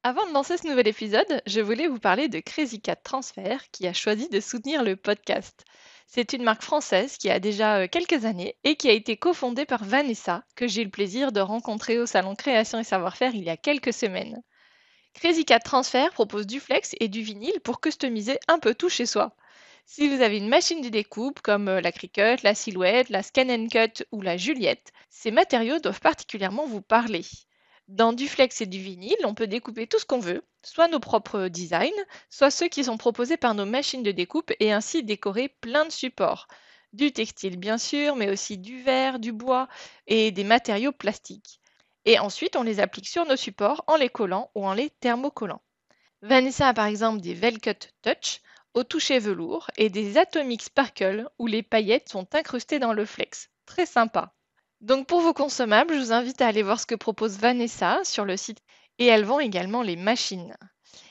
Avant de lancer ce nouvel épisode, je voulais vous parler de Crazy Cat Transfer qui a choisi de soutenir le podcast. C'est une marque française qui a déjà quelques années et qui a été cofondée par Vanessa, que j'ai eu le plaisir de rencontrer au salon Création et Savoir-faire il y a quelques semaines. Crazy Cat Transfer propose du flex et du vinyle pour customiser un peu tout chez soi. Si vous avez une machine de découpe comme la Cricut, la Silhouette, la Scan and Cut ou la Juliette, ces matériaux doivent particulièrement vous parler. Dans du flex et du vinyle, on peut découper tout ce qu'on veut, soit nos propres designs, soit ceux qui sont proposés par nos machines de découpe et ainsi décorer plein de supports. Du textile bien sûr, mais aussi du verre, du bois et des matériaux plastiques. Et ensuite, on les applique sur nos supports en les collant ou en les thermocollant. Vanessa a par exemple des Velcut Touch au toucher velours et des Atomic Sparkle où les paillettes sont incrustées dans le flex. Très sympa. Donc pour vos consommables, je vous invite à aller voir ce que propose Vanessa sur le site et elle vend également les machines.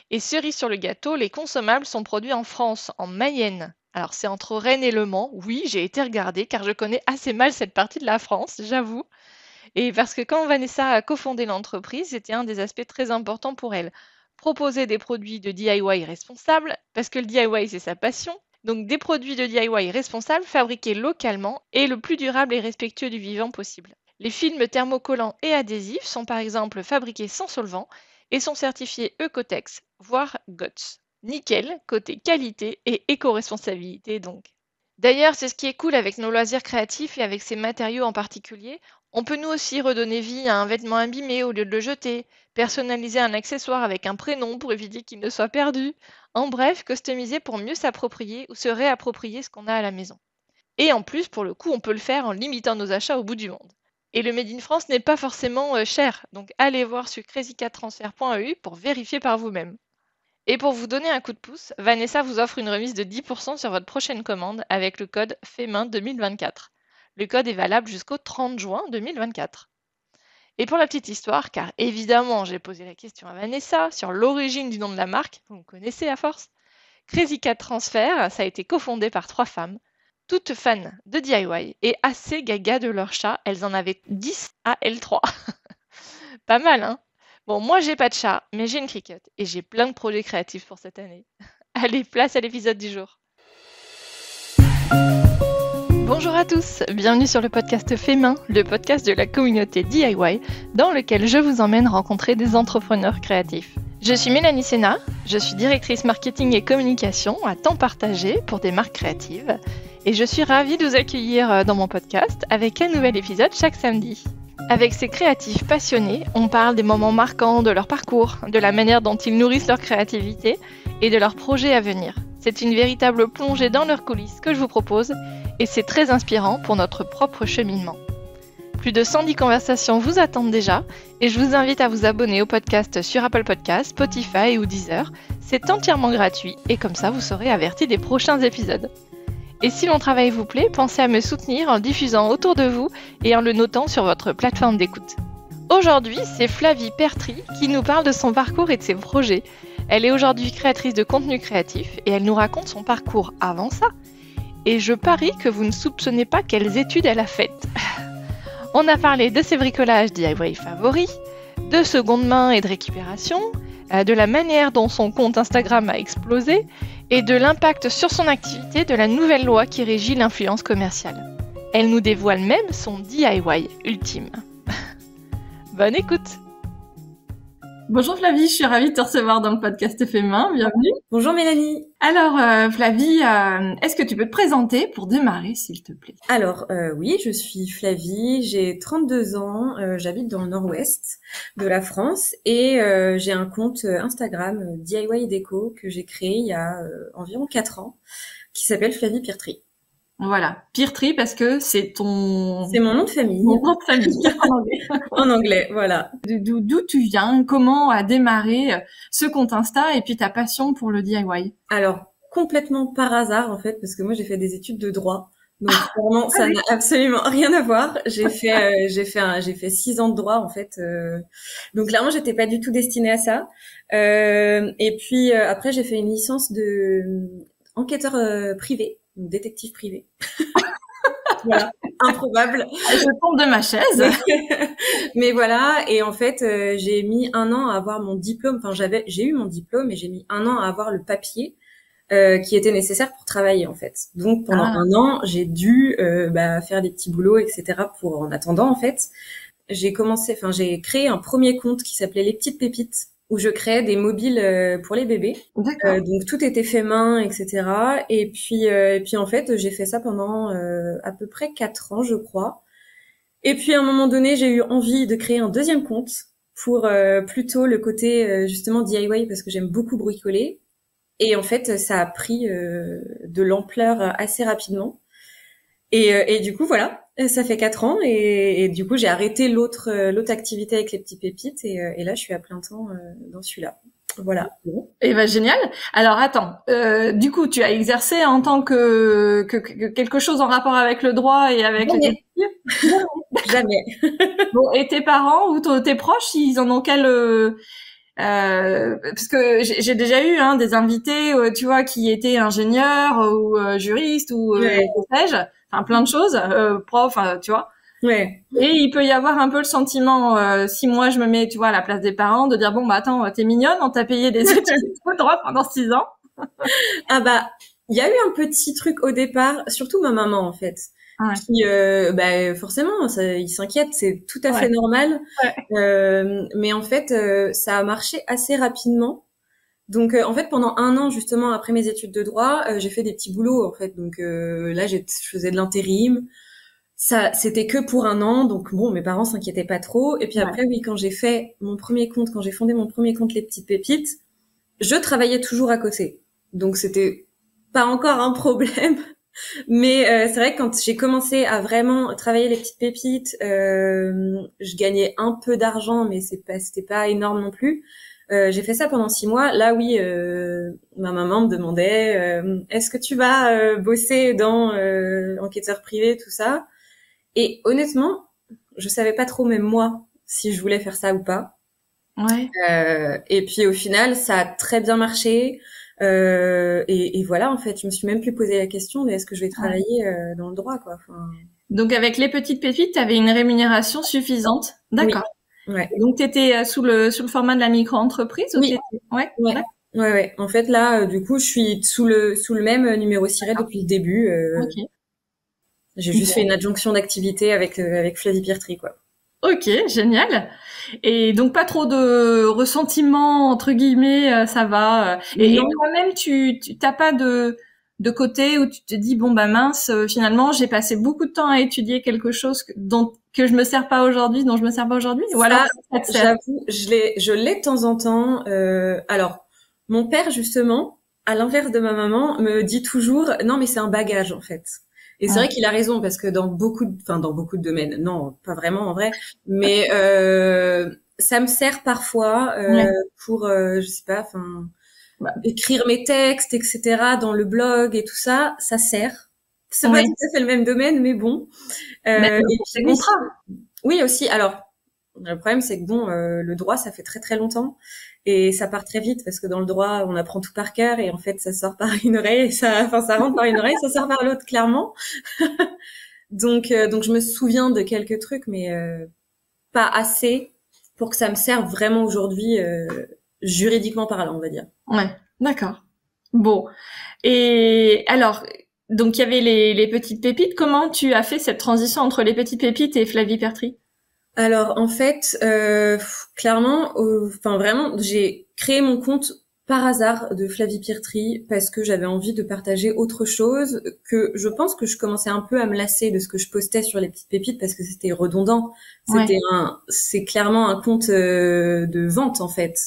Et cerise sur le gâteau, les consommables sont produits en France, en Mayenne. Alors c'est entre Rennes et Le Mans. Oui, j'ai été regarder car je connais assez mal cette partie de la France, j'avoue. Et parce que quand Vanessa a cofondé l'entreprise, c'était un des aspects très importants pour elle. Proposer des produits de DIY responsables, parce que le DIY c'est sa passion. Donc des produits de DIY responsables fabriqués localement et le plus durable et respectueux du vivant possible. Les films thermocollants et adhésifs sont par exemple fabriqués sans solvant et sont certifiés Ecotex, voire GOTS. Nickel, côté qualité et éco-responsabilité donc. D'ailleurs, c'est ce qui est cool avec nos loisirs créatifs et avec ces matériaux en particulier. On peut nous aussi redonner vie à un vêtement abîmé au lieu de le jeter, personnaliser un accessoire avec un prénom pour éviter qu'il ne soit perdu. En bref, customiser pour mieux s'approprier ou se réapproprier ce qu'on a à la maison. Et en plus, pour le coup, on peut le faire en limitant nos achats au bout du monde. Et le Made in France n'est pas forcément cher, donc allez voir sur crazycattransfer.eu pour vérifier par vous-même. Et pour vous donner un coup de pouce, Vanessa vous offre une remise de 10% sur votre prochaine commande avec le code FEMAIN 2024. Le code est valable jusqu'au 30 juin 2024. Et pour la petite histoire, car évidemment j'ai posé la question à Vanessa sur l'origine du nom de la marque, vous me connaissez à force, Crazy Cat Transfer, ça a été cofondé par 3 femmes, toutes fans de DIY et assez gaga de leur chat, elles en avaient 10 à L3. Pas mal, hein? Bon, moi, j'ai pas de chat, mais j'ai une Cricut et j'ai plein de projets créatifs pour cette année. Allez, place à l'épisode du jour. Bonjour à tous, bienvenue sur le podcast Fait Main, le podcast de la communauté DIY, dans lequel je vous emmène rencontrer des entrepreneurs créatifs. Je suis Mélanie Sénat, je suis directrice marketing et communication à temps partagé pour des marques créatives, et je suis ravie de vous accueillir dans mon podcast avec un nouvel épisode chaque samedi. Avec ces créatifs passionnés, on parle des moments marquants de leur parcours, de la manière dont ils nourrissent leur créativité et de leurs projets à venir. C'est une véritable plongée dans leurs coulisses que je vous propose et c'est très inspirant pour notre propre cheminement. Plus de 110 conversations vous attendent déjà et je vous invite à vous abonner au podcast sur Apple Podcasts, Spotify ou Deezer. C'est entièrement gratuit et comme ça vous serez averti des prochains épisodes. Et si mon travail vous plaît, pensez à me soutenir en le diffusant autour de vous et en le notant sur votre plateforme d'écoute. Aujourd'hui, c'est Flavie Pertry qui nous parle de son parcours et de ses projets. Elle est aujourd'hui créatrice de contenu créatif et elle nous raconte son parcours avant ça. Et je parie que vous ne soupçonnez pas quelles études elle a faites. On a parlé de ses bricolages DIY favoris, de seconde main et de récupération, de la manière dont son compte Instagram a explosé et de l'impact sur son activité de la nouvelle loi qui régit l'influence commerciale. Elle nous dévoile même son DIY ultime. Bonne écoute! Bonjour Flavie, je suis ravie de te recevoir dans le podcast Fait Main, bienvenue. Bonjour Mélanie. Alors Flavie, est-ce que tu peux te présenter pour démarrer s'il te plaît? Alors oui, je suis Flavie, j'ai 32 ans, j'habite dans le nord-ouest de la France et j'ai un compte Instagram DIY Déco que j'ai créé il y a environ 4 ans qui s'appelle Flavie Pertry. Voilà, Pertry parce que c'est ton... C'est mon nom de famille. Mon nom de famille, en anglais. En anglais, voilà. D'où tu viens, comment a démarré ce compte Insta et puis ta passion pour le DIY? Alors, complètement par hasard en fait, parce que moi j'ai fait des études de droit. Donc vraiment, ça n'a absolument rien à voir. J'ai fait 6 ans de droit en fait. Donc clairement, j'étais pas du tout destinée à ça. Et puis après, j'ai fait une licence de enquêteur privé, donc détective privé. Voilà, improbable. Je tombe de ma chaise. Mais voilà, et en fait, j'ai mis 1 an à avoir mon diplôme. Enfin, j'ai eu mon diplôme et j'ai mis 1 an à avoir le papier qui était nécessaire pour travailler en fait. Donc pendant 1 an, j'ai dû faire des petits boulots, etc. pour en attendant en fait. J'ai créé un premier compte qui s'appelait Les Petites Pépites, où je créais des mobiles pour les bébés. Donc tout était fait main, etc. Et puis en fait, j'ai fait ça pendant à peu près 4 ans, je crois. Et puis à un moment donné, j'ai eu envie de créer un deuxième compte pour plutôt le côté justement DIY parce que j'aime beaucoup bricoler. Et en fait, ça a pris de l'ampleur assez rapidement. Et du coup, voilà, ça fait 4 ans et du coup, j'ai arrêté l'autre activité avec les petits pépites et là, je suis à plein temps dans celui-là. Voilà. Et ben génial. Alors attends, du coup, tu as exercé en tant que quelque chose en rapport avec le droit et avec les Jamais. Bon, et tes parents ou tes proches, ils en ont quel parce que j'ai déjà eu des invités, tu vois, qui étaient ingénieurs ou juristes ou que sais-je, enfin plein de choses, profs, tu vois. Ouais. Et il peut y avoir un peu le sentiment, si moi je me mets, tu vois, à la place des parents, de dire bon bah attends, t'es mignonne, on t'a payé des études de droit pendant 6 ans. Ah bah, il y a eu un petit truc au départ, surtout ma maman en fait. Qui forcément il s'inquiète, c'est tout à fait normal. Mais en fait ça a marché assez rapidement. Donc en fait pendant 1 an justement après mes études de droit, j'ai fait des petits boulots en fait. Donc là je faisais de l'intérim. Ça c'était que pour 1 an, donc bon mes parents s'inquiétaient pas trop. Et puis après oui, quand j'ai fondé mon premier compte Les Petites Pépites, je travaillais toujours à côté. Donc c'était pas encore un problème. Mais c'est vrai que quand j'ai commencé à vraiment travailler les petites pépites, je gagnais un peu d'argent, mais c'était pas énorme non plus. J'ai fait ça pendant 6 mois. Là, oui, ma maman me demandait est-ce que tu vas bosser dans enquêteur privé, tout ça. Et honnêtement, je savais pas trop même moi si je voulais faire ça ou pas. Et puis au final, ça a très bien marché. Et voilà, en fait, je me suis même plus posé la question de est-ce que je vais travailler dans le droit, quoi. Enfin... Donc avec les petites pépites, tu avais une rémunération suffisante. D'accord. Oui. Ouais. Donc tu étais sous le format de la micro-entreprise ou Ouais. En fait, là, du coup, je suis sous le même numéro ciré depuis le début. J'ai juste fait une adjonction d'activité avec Flavie Piertry, quoi. Ok, génial. Et donc pas trop de ressentiment entre guillemets, ça va. Et toi-même, tu t'as pas de côté où tu te dis bon bah mince, finalement j'ai passé beaucoup de temps à étudier quelque chose que je me sers pas aujourd'hui, dont je me sers pas aujourd'hui. Voilà, j'avoue, je l'ai de temps en temps. Alors, mon père justement, à l'inverse de ma maman, me dit toujours non mais c'est un bagage en fait. Et c'est vrai qu'il a raison parce que dans beaucoup de domaines, non, pas vraiment en vrai, mais ça me sert parfois pour, je sais pas, écrire mes textes, etc. dans le blog et tout ça, ça sert. C'est pas tout à fait le même domaine, mais bon. Et puis contrat. Oui aussi. Alors le problème c'est que bon, le droit ça fait très très longtemps. Et ça part très vite parce que dans le droit, on apprend tout par cœur et en fait, ça sort par une oreille, et ça rentre par une oreille, ça sort par l'autre, clairement. Donc, je me souviens de quelques trucs, mais pas assez pour que ça me serve vraiment aujourd'hui, juridiquement parlant, on va dire. Ouais, d'accord. Bon. Et alors, donc il y avait les petites pépites. Comment tu as fait cette transition entre les petites pépites et Flavie Piertry? Alors en fait, clairement, vraiment, j'ai créé mon compte par hasard de Flavie Piertry parce que j'avais envie de partager autre chose, que je pense que je commençais un peu à me lasser de ce que je postais sur les petites pépites parce que c'était redondant. C'est clairement un compte de vente en fait.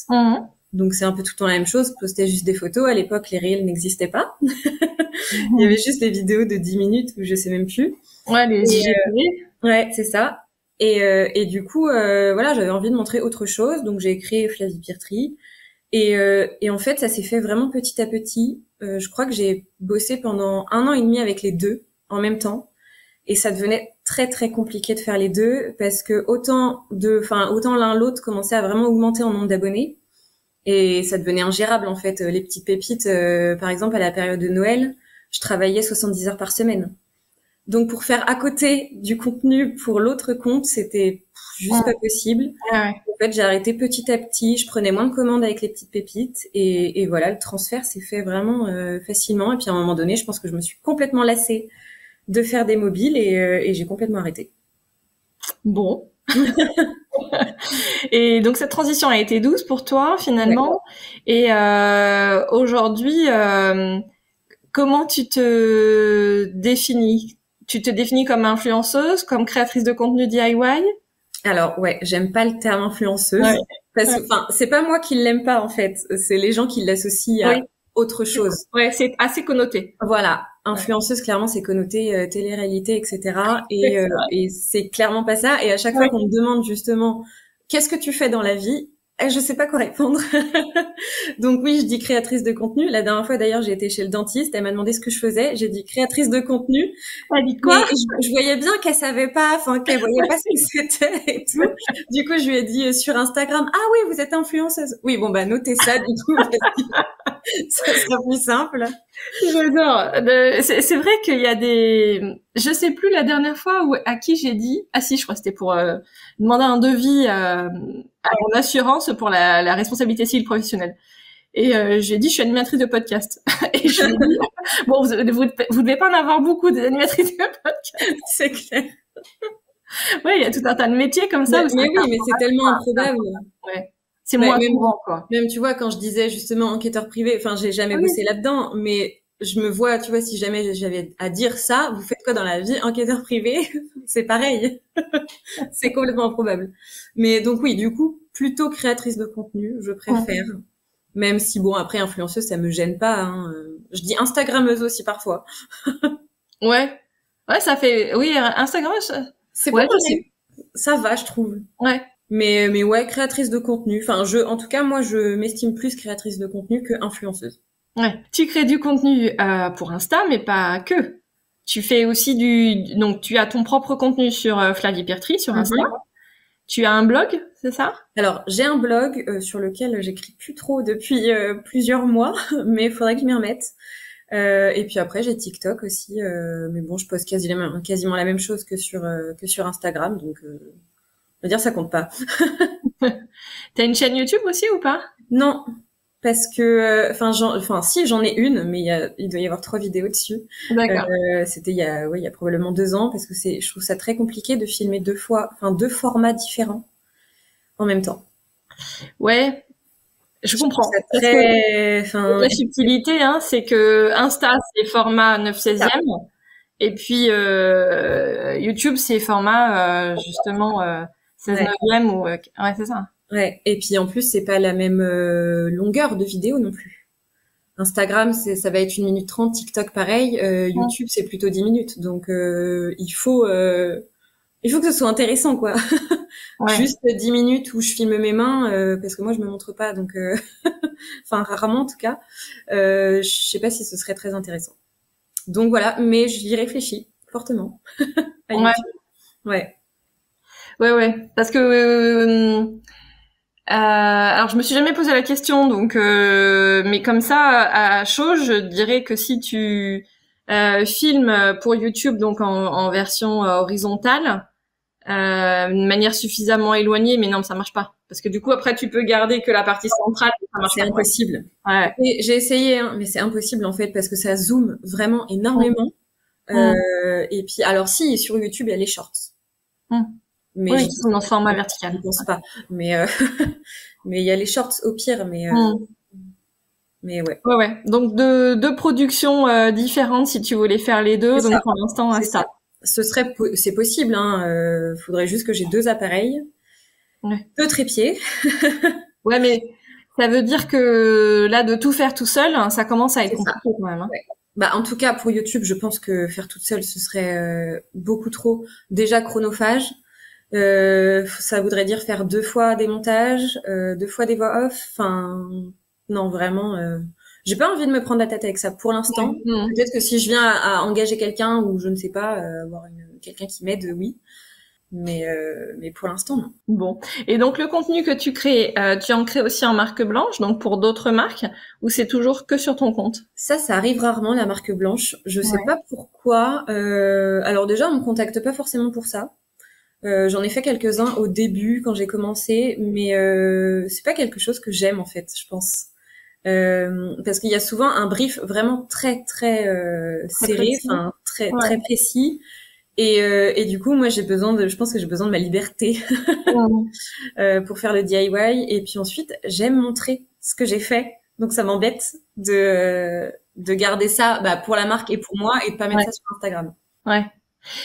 Donc c'est un peu tout le temps la même chose, poster juste des photos. À l'époque, les réels n'existaient pas. Il y avait juste des vidéos de 10 minutes ou je sais même plus. Ouais, les IGTV. Ouais, c'est ça. Et du coup, voilà, j'avais envie de montrer autre chose, donc j'ai créé Flavie Piertry. Et en fait, ça s'est fait vraiment petit à petit. Je crois que j'ai bossé pendant 1 an et demi avec les deux en même temps, et ça devenait très très compliqué de faire les deux parce que autant l'un l'autre commençait à vraiment augmenter en nombre d'abonnés, et ça devenait ingérable en fait. Les petites pépites, par exemple, à la période de Noël, je travaillais 70 heures par semaine. Donc pour faire à côté du contenu pour l'autre compte, c'était juste pas possible. Ouais. En fait, j'ai arrêté petit à petit, je prenais moins de commandes avec les petites pépites et voilà, le transfert s'est fait vraiment facilement. Et puis à un moment donné, je pense que je me suis complètement lassée de faire des mobiles et j'ai complètement arrêté. Bon. Et donc cette transition a été douce pour toi finalement. Ouais. Et aujourd'hui, comment tu te définis? Tu te définis comme influenceuse, comme créatrice de contenu DIY? Alors ouais, j'aime pas le terme influenceuse parce que c'est pas moi qui l'aime pas en fait, c'est les gens qui l'associent à autre chose. Ouais, c'est assez connoté. Voilà, influenceuse clairement c'est connoté télé-réalité etc. Et c'est clairement pas ça. Et à chaque fois qu'on me demande justement qu'est-ce que tu fais dans la vie, je sais pas quoi répondre. Donc oui, je dis créatrice de contenu. La dernière fois d'ailleurs, j'ai été chez le dentiste, elle m'a demandé ce que je faisais, j'ai dit créatrice de contenu. Elle dit quoi? Je voyais bien qu'elle savait pas, enfin qu'elle voyait pas ce que c'était et tout. Du coup, je lui ai dit sur Instagram, ah oui, vous êtes influenceuse. Oui, bon bah notez ça du coup. Ça sera plus simple. J'adore. C'est vrai qu'il y a des, je sais plus la dernière fois à qui j'ai dit, ah si, je crois que c'était pour demander un devis à mon assurance pour la responsabilité civile professionnelle. Et j'ai dit, je suis animatrice de podcast. Et je lui ai dit, bon, vous devez pas en avoir beaucoup des animatrices de podcast. C'est clair. Ouais, il y a tout un tas de métiers comme ça. Mais oui, mais c'est tellement improbable. Ouais. C'est moins courant, quoi. Même, tu vois, quand je disais justement enquêteur privé, enfin, j'ai jamais bossé là-dedans, mais je me vois, tu vois, si jamais j'avais à dire ça, vous faites quoi dans la vie? Enquêteur privé? C'est pareil. C'est complètement improbable. Mais donc oui, du coup, plutôt créatrice de contenu, je préfère. Même si bon, après, influenceuse, ça me gêne pas, hein. Je dis Instagrammeuse aussi parfois. Ouais. Ouais, ça fait, oui, Instagram, c'est ouais, ça va, je trouve. Ouais. Mais ouais, créatrice de contenu. Enfin, en tout cas, moi, je m'estime plus créatrice de contenu que influenceuse. Ouais. Tu crées du contenu pour Insta, mais pas que. Tu fais aussi donc tu as ton propre contenu sur Flavie Piertry sur Insta. Tu as un blog, c'est ça? Alors, j'ai un blog sur lequel j'écris plus trop depuis plusieurs mois, mais il faudrait que je m'y remette. Et puis après, j'ai TikTok aussi, mais bon, je poste quasiment la même chose que sur Instagram, donc je veux dire, ça compte pas. T'as une chaîne YouTube aussi ou pas? Non, parce que, si, j'en ai une, mais il doit y avoir 3 vidéos dessus. D'accord. C'était il y a probablement 2 ans, parce que je trouve ça très compliqué de filmer 2 formats différents en même temps. Ouais, je comprends. La subtilité, hein, c'est que Insta, c'est format 9/16e. Et puis, YouTube, c'est format, justement, 16/9e ou, ouais, c'est ça. Ouais. Et puis, en plus, c'est pas la même, longueur de vidéo non plus. Instagram, ça va être 1 minute 30, TikTok, pareil, YouTube, c'est plutôt 10 minutes. Donc, il faut que ce soit intéressant, quoi. Ouais. Juste 10 minutes où je filme mes mains, parce que moi, je me montre pas, donc, enfin, rarement, en tout cas. Je sais pas si ce serait très intéressant. Donc voilà, mais j'y réfléchis fortement. Ouais. Parce que alors je me suis jamais posé la question, donc mais comme ça à chaud, je dirais que si tu filmes pour YouTube, donc en version horizontale, d'une manière suffisamment éloignée, mais non, ça marche pas. Parce que du coup, après, tu peux garder que la partie centrale. Ça marche c'est pas. Impossible. Ouais. J'ai essayé, hein, mais c'est impossible en fait parce que ça zoome vraiment énormément. Et puis, alors si, sur YouTube, il y a les shorts. Mais oui, qui sont dans ce format vertical. Je pense pas. Mais mais il y a les shorts au pire, mais ouais. Ouais. Donc deux productions différentes si tu voulais faire les deux. C'est donc ça. Pour l'instant, Insta. C'est possible, hein. Faudrait juste que j'ai 2 appareils. Ouais. 2 trépieds. Ouais, mais ça veut dire que là, de tout faire tout seul, ça commence à être compliqué quand même. Hein. Ouais. Bah, en tout cas, pour YouTube, je pense que faire toute seule, ce serait beaucoup trop déjà chronophage. Ça voudrait dire faire 2 fois des montages, 2 fois des voix off. Enfin, non, vraiment, j'ai pas envie de me prendre la tête avec ça pour l'instant. Peut-être que si je viens à engager quelqu'un ou je ne sais pas, avoir quelqu'un qui m'aide, oui. Mais pour l'instant, non. Bon. Et donc, le contenu que tu crées, tu en crées aussi en marque blanche, donc pour d'autres marques, ou c'est toujours que sur ton compte? Ça arrive rarement, la marque blanche. Je sais pas pourquoi. Alors déjà, on me contacte pas forcément pour ça. J'en ai fait quelques-uns au début quand j'ai commencé, mais c'est pas quelque chose que j'aime en fait, je pense. Parce qu'il y a souvent un brief vraiment très très serré, enfin très précis. Et du coup, moi, je pense que j'ai besoin de ma liberté pour faire le DIY. Et puis ensuite, j'aime montrer ce que j'ai fait. Donc ça m'embête de garder ça pour la marque et pour moi et de pas mettre ça sur Instagram. Ouais.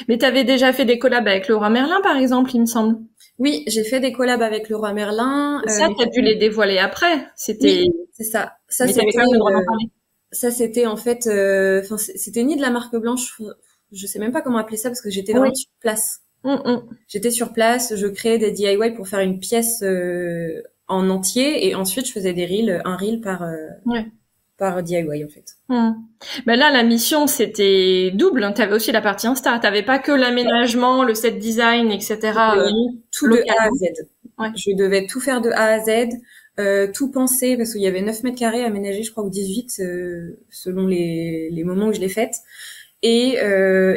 Mais t'avais déjà fait des collabs avec Leroy Merlin, par exemple, il me semble. Oui, j'ai fait des collabs avec Leroy Merlin. Ça, t'as dû les dévoiler après. C'était. Oui, c'est ça. Ça, mais t'avais quand même le droit d'en parler. Ça, c'était en fait, c'était ni de la marque blanche. Je sais même pas comment appeler ça parce que j'étais vraiment sur place. J'étais sur place, je créais des DIY pour faire une pièce en entier et ensuite je faisais des reels, un reel par DIY en fait. Ben là, la mission c'était double. T'avais aussi la partie Insta. T'avais pas que l'aménagement, le set design, etc. Tout de A à Z. Ouais. Je devais tout faire de A à Z, tout penser parce qu'il y avait 9 mètres carrés aménagés, je crois, ou 18 selon les moments où je l'ai faite. Et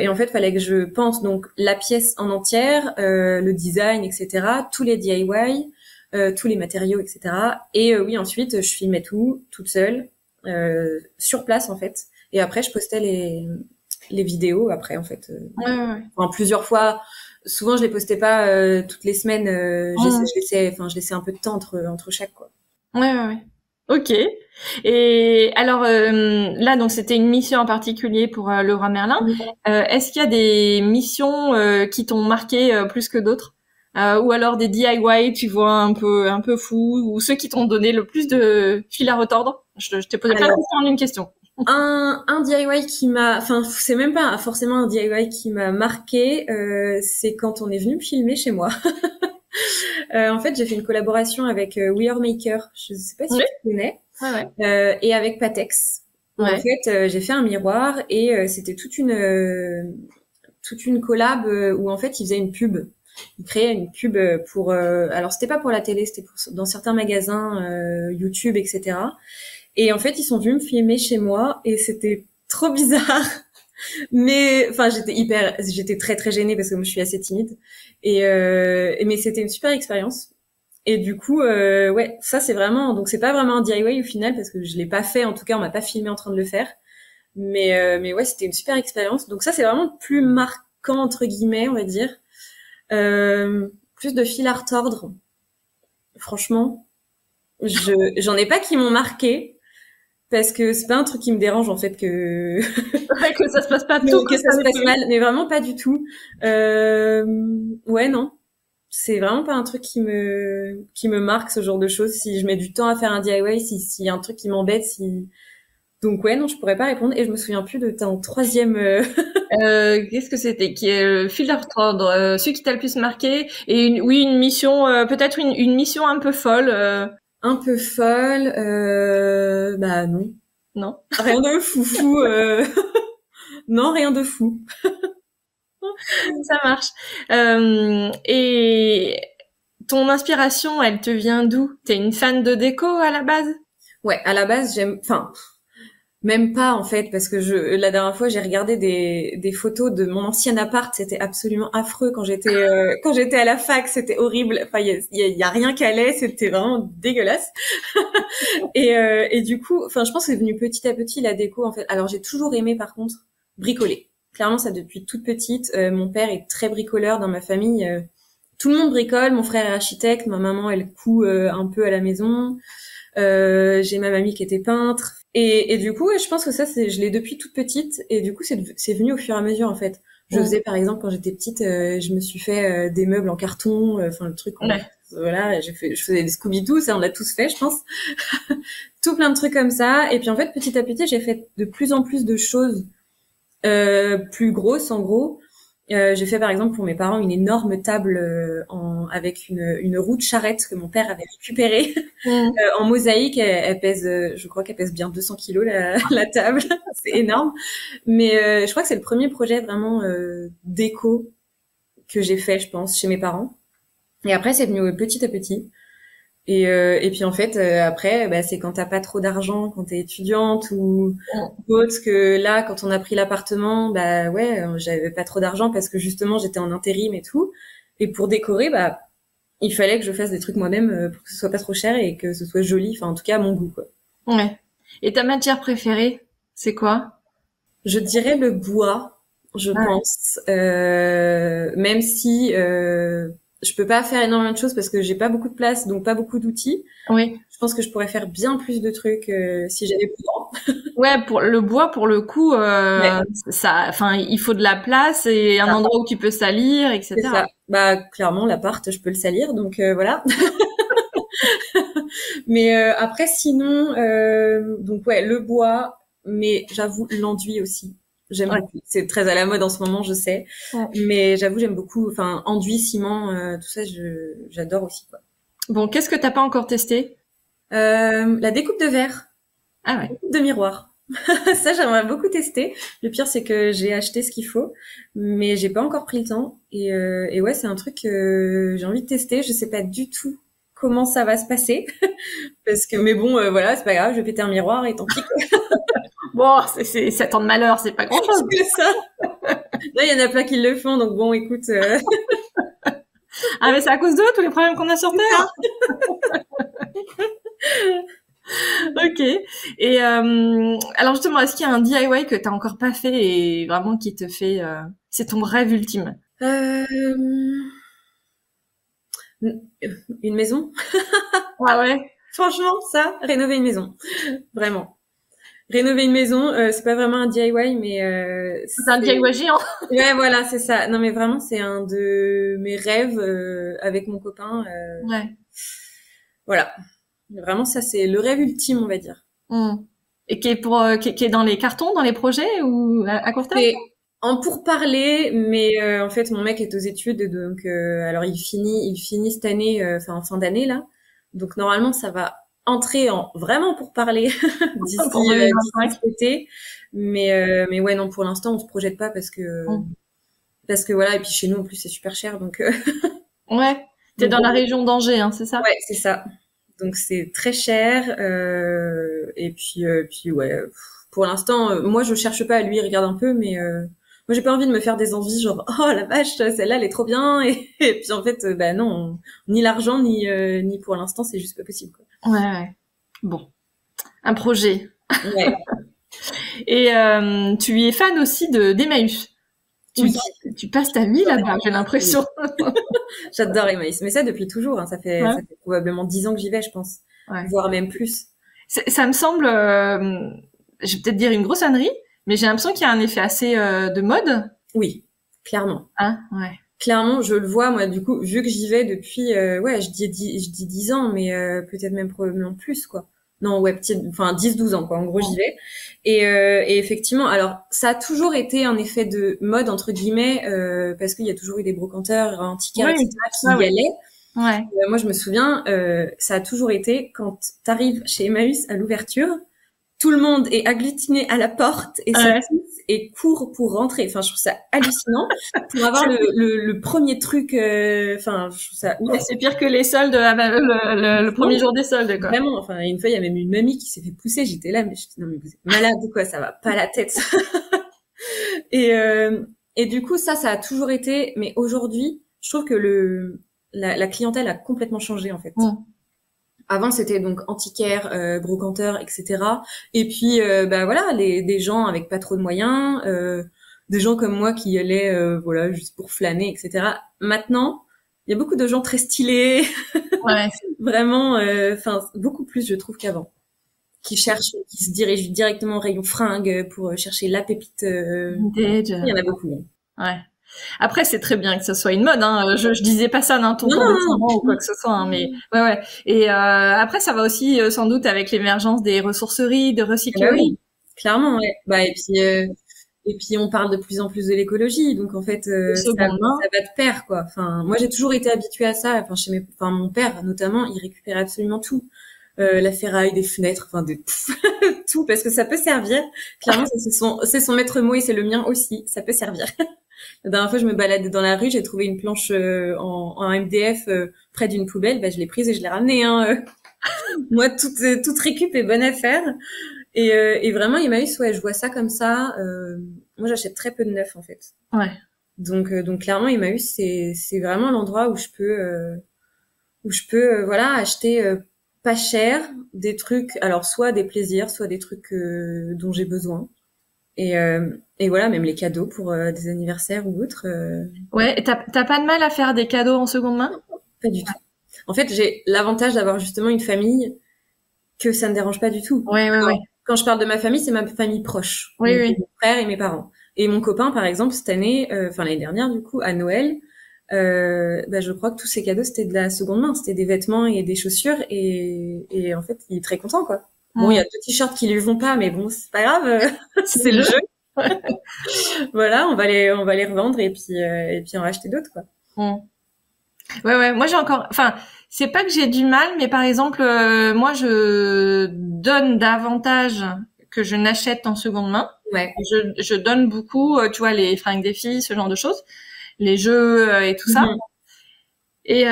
en fait, fallait que je pense donc la pièce en entière, le design, etc., tous les DIY, tous les matériaux, etc. Et oui, ensuite, je filmais tout, toute seule, sur place en fait. Et après, je postais les vidéos après en fait. Enfin, plusieurs fois. Souvent, je les postais pas toutes les semaines. Je laissais un peu de temps entre chaque quoi. Ouais. Ok. Et alors là, donc c'était une mission en particulier pour Leroy Merlin. Est-ce qu'il y a des missions qui t'ont marqué plus que d'autres, ou alors des DIY, tu vois, un peu fou, ou ceux qui t'ont donné le plus de fil à retordre? Je t'ai posé plein de questions en une question. Un DIY qui m'a, enfin c'est même pas forcément un DIY qui m'a marqué, c'est quand on est venu me filmer chez moi. En fait, j'ai fait une collaboration avec We Are Maker. Je sais pas si tu connais. Et avec Patex. En fait, j'ai fait un miroir et c'était toute une collab où en fait ils faisaient une pub. Ils créaient une pub pour. Alors c'était pas pour la télé, c'était dans certains magasins YouTube, etc. Et en fait, ils sont venus me filmer chez moi et c'était trop bizarre. Mais enfin, j'étais très très gênée parce que moi je suis assez timide. Mais c'était une super expérience. Et du coup, ça c'est vraiment, donc c'est pas vraiment un DIY au final parce que je l'ai pas fait. En tout cas, on m'a pas filmé en train de le faire. Mais ouais, c'était une super expérience. Donc ça c'est vraiment plus marquant entre guillemets, on va dire. Plus de fil à retordre. Franchement, j'en ai pas qui m'ont marqué. Parce que c'est pas un truc qui me dérange en fait que que ça se passe pas tout, que ça se passe mal, mais vraiment pas du tout. Ouais non, c'est vraiment pas un truc qui me marque ce genre de choses. Si je mets du temps à faire un DIY, s'il y a un truc qui m'embête, donc ouais non, je pourrais pas répondre et je me souviens plus de ton troisième. Qu'est-ce que c'était qui est le fil à retordre, celui qui t'a le plus marqué et une mission, peut-être une mission un peu folle. Un peu folle, non. Non. Rien de foufou, non, rien de fou. Ça marche. Et ton inspiration, elle te vient d'où? T'es une fan de déco à la base? Ouais, à la base, même pas en fait, parce que la dernière fois j'ai regardé des photos de mon ancien appart, c'était absolument affreux quand j'étais à la fac, c'était horrible. Enfin il y a rien qui allait, c'était vraiment dégueulasse. Et du coup, enfin je pense que c'est venu petit à petit la déco en fait. Alors j'ai toujours aimé par contre bricoler. Clairement ça depuis toute petite. Mon père est très bricoleur dans ma famille. Tout le monde bricole. Mon frère est architecte, ma maman elle coud un peu à la maison. J'ai ma mamie qui était peintre. Et du coup, je pense que ça, je l'ai depuis toute petite. Et du coup, c'est venu au fur et à mesure, en fait. Je faisais, par exemple, quand j'étais petite, je me suis fait des meubles en carton, enfin, le truc. Voilà, je faisais des Scooby-Doo, ça, on l'a tous fait, je pense. Tout plein de trucs comme ça. Et puis, en fait, petit à petit, j'ai fait de plus en plus de choses plus grosses, en gros. J'ai fait par exemple pour mes parents une énorme table avec une roue de charrette que mon père avait récupérée en mosaïque. Elle pèse, je crois qu'elle pèse bien 200 kilos la table, c'est énorme. Mais je crois que c'est le premier projet vraiment déco que j'ai fait, je pense, chez mes parents. Et après, c'est venu petit à petit. Et puis en fait, après, bah, c'est quand t'as pas trop d'argent, quand t'es étudiante ou autre, que là, quand on a pris l'appartement, bah ouais, j'avais pas trop d'argent parce que justement, j'étais en intérim et tout. Et pour décorer, bah, il fallait que je fasse des trucs moi-même pour que ce soit pas trop cher et que ce soit joli. Enfin, en tout cas, à mon goût, quoi. Ouais. Et ta matière préférée, c'est quoi? Je dirais le bois, je pense, même si je peux pas faire énormément de choses parce que j'ai pas beaucoup de place, donc pas beaucoup d'outils. Oui. Je pense que je pourrais faire bien plus de trucs si j'avais plus de temps. Ouais, pour le bois, pour le coup, Ouais. ça, enfin, il faut de la place et un endroit où tu peux salir, C'est etc. ça. Bah clairement, l'appart, je peux le salir, donc voilà. Mais après, sinon, donc ouais, le bois, mais j'avoue l'enduit aussi. J'aime beaucoup. C'est très à la mode en ce moment, je sais. Ouais. Mais j'avoue, j'aime beaucoup. Enfin, enduit, ciment, tout ça, j'adore aussi, quoi. Bon, qu'est-ce que t'as pas encore testé? La découpe de verre. Ah ouais. Découpe de miroir. Ça, j'aimerais beaucoup tester. Le pire, c'est que j'ai acheté ce qu'il faut, mais j'ai pas encore pris le temps. Et ouais, c'est un truc que j'ai envie de tester. Je sais pas du tout comment ça va se passer, parce que mais bon, voilà, c'est pas grave. Je vais péter un miroir et tant pis. Bon, c'est tant de malheur, c'est pas grand-chose. C'est ça. Là, il y en a plein qui le font, donc bon, écoute. Ah mais c'est à cause d'eux tous les problèmes qu'on a sur Terre. Ok. Et alors justement, est-ce qu'il y a un DIY que t'as encore pas fait et vraiment qui te fait, c'est ton rêve ultime? Une maison. Ah ouais. Franchement, ça, rénover une maison, vraiment. Rénover une maison, c'est pas vraiment un DIY, mais c'est un DIY géant. Ouais, voilà, c'est ça. Non, mais vraiment, c'est un de mes rêves avec mon copain. Ouais. Voilà. Vraiment, ça, c'est le rêve ultime, on va dire. Et qui est dans les cartons, dans les projets ou à court terme? C'est en pourparler, mais en fait, mon mec est aux études, donc alors il finit cette année, enfin en fin d'année là. Donc normalement, ça va entrer en vraiment pourparler d'ici cet été. Mais ouais, non, pour l'instant, on se projette pas parce que voilà. Et puis chez nous, en plus, c'est super cher, donc. Ouais. T'es dans la région d'Angers, hein, c'est ça? Ouais, c'est ça. Donc c'est très cher. Et puis ouais. Pour l'instant, moi je cherche pas, lui il regarde un peu, mais moi j'ai pas envie de me faire des envies genre oh la vache celle-là elle est trop bien et puis en fait bah non, ni l'argent ni pour l'instant c'est juste pas possible quoi. Ouais. Bon, un projet. Ouais. Et tu es fan aussi d'Emmaüs. Oui. Tu passes ta vie là-bas, j'ai l'impression. J'adore Emmaüs, mais ça depuis toujours. Hein. Ça fait probablement 10 ans que j'y vais, je pense, voire même plus. Ça me semble, je vais peut-être dire une grosse ânerie, mais j'ai l'impression qu'il y a un effet assez de mode. Oui, clairement. Hein, ouais. Clairement, je le vois moi du coup, vu que j'y vais depuis, je dis 10 ans, mais peut-être même probablement plus quoi. Non, ouais, 10-12 ans, quoi. En gros, j'y vais. Et effectivement, alors, ça a toujours été un effet de mode, entre guillemets, parce qu'il y a toujours eu des brocanteurs, antiquaires, etc., qui y allaient. Ouais. Moi, je me souviens, ça a toujours été, quand t'arrives chez Emmaüs à l'ouverture, tout le monde est agglutiné à la porte et et court pour rentrer. Enfin, je trouve ça hallucinant pour avoir le premier truc. Enfin, je trouve ça. C'est pire que les soldes, le premier jour des soldes, quoi. Vraiment. Enfin, une fois, il y a même une mamie qui s'est fait pousser. J'étais là, mais je dis non, mais vous êtes malade ou quoi? Ça va pas la tête. Et du coup, ça a toujours été. Mais aujourd'hui, je trouve que la clientèle a complètement changé en fait. Avant, c'était donc antiquaire, brocanteur, etc. Et puis, bah voilà, des gens avec pas trop de moyens, des gens comme moi qui allaient, voilà, juste pour flâner, etc. Maintenant, il y a beaucoup de gens très stylés, vraiment, enfin beaucoup plus, je trouve, qu'avant, qui se dirigent directement au rayon fringues pour chercher la pépite. Il y en a beaucoup. Ouais. Après, c'est très bien que ce soit une mode, hein. Je disais pas ça d'un ton condescendant ou quoi que ce soit, hein, mais ouais. Et après, ça va aussi sans doute avec l'émergence des ressourceries, de recycleries. Oui, clairement, ouais. Bah et puis on parle de plus en plus de l'écologie, donc en fait ça va de pair, quoi. Enfin, moi j'ai toujours été habituée à ça. Enfin, mon père notamment, il récupérait absolument tout. La ferraille, des fenêtres, enfin tout, parce que ça peut servir. Clairement, c'est son maître mot et c'est le mien aussi. Ça peut servir. La dernière fois, je me baladais dans la rue, j'ai trouvé une planche en MDF près d'une poubelle. Bah, je l'ai prise et je l'ai ramenée. Hein. Moi, toute récup est bonne à faire. Et vraiment, Emmaüs, ouais, je vois ça comme ça. Moi, j'achète très peu de neuf, en fait. Ouais. Donc clairement, Emmaüs, c'est vraiment l'endroit où je peux voilà, acheter pas cher des trucs. Alors, soit des plaisirs, soit des trucs dont j'ai besoin. Et voilà, même les cadeaux pour des anniversaires ou autres. Ouais, et t'as pas de mal à faire des cadeaux en seconde main? Pas du tout. En fait, j'ai l'avantage d'avoir justement une famille que ça ne dérange pas du tout. Ouais. Quand je parle de ma famille, c'est ma famille proche. Oui, Donc, oui. mon frère et mes parents. Et mon copain, par exemple, cette année, enfin l'année dernière, du coup, à Noël, bah, je crois que tous ces cadeaux, c'était de la seconde main. C'était des vêtements et des chaussures. Et en fait, il est très content, quoi. Bon, il y a deux t-shirts qui lui vont pas, mais bon, c'est pas grave. C'est le jeu. Voilà, on va les revendre et puis en racheter d'autres, quoi. Ouais. Moi, j'ai encore, enfin, c'est pas que j'ai du mal, mais par exemple, moi, je donne davantage que je n'achète en seconde main. Ouais. Je donne beaucoup, tu vois, les fringues des filles, ce genre de choses, les jeux et tout ça. Et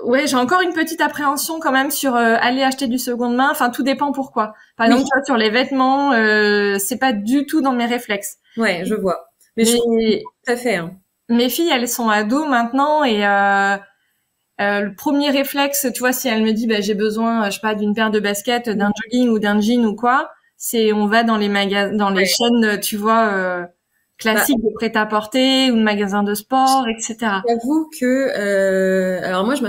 ouais, j'ai encore une petite appréhension quand même sur aller acheter du seconde main. Enfin, tout dépend pourquoi. Par exemple, tu vois, sur les vêtements, c'est pas du tout dans mes réflexes. Ouais, je vois. Mais je comprends tout à fait. Hein. Mes filles, elles sont ados maintenant et le premier réflexe, tu vois, si elle me dit, bah, j'ai besoin, je sais pas, d'une paire de baskets, d'un jogging ou d'un jean ou quoi, c'est on va dans les magasins, dans les chaînes, tu vois, classiques de prêt-à-porter ou de magasins de sport, etc. J'avoue que, alors moi, je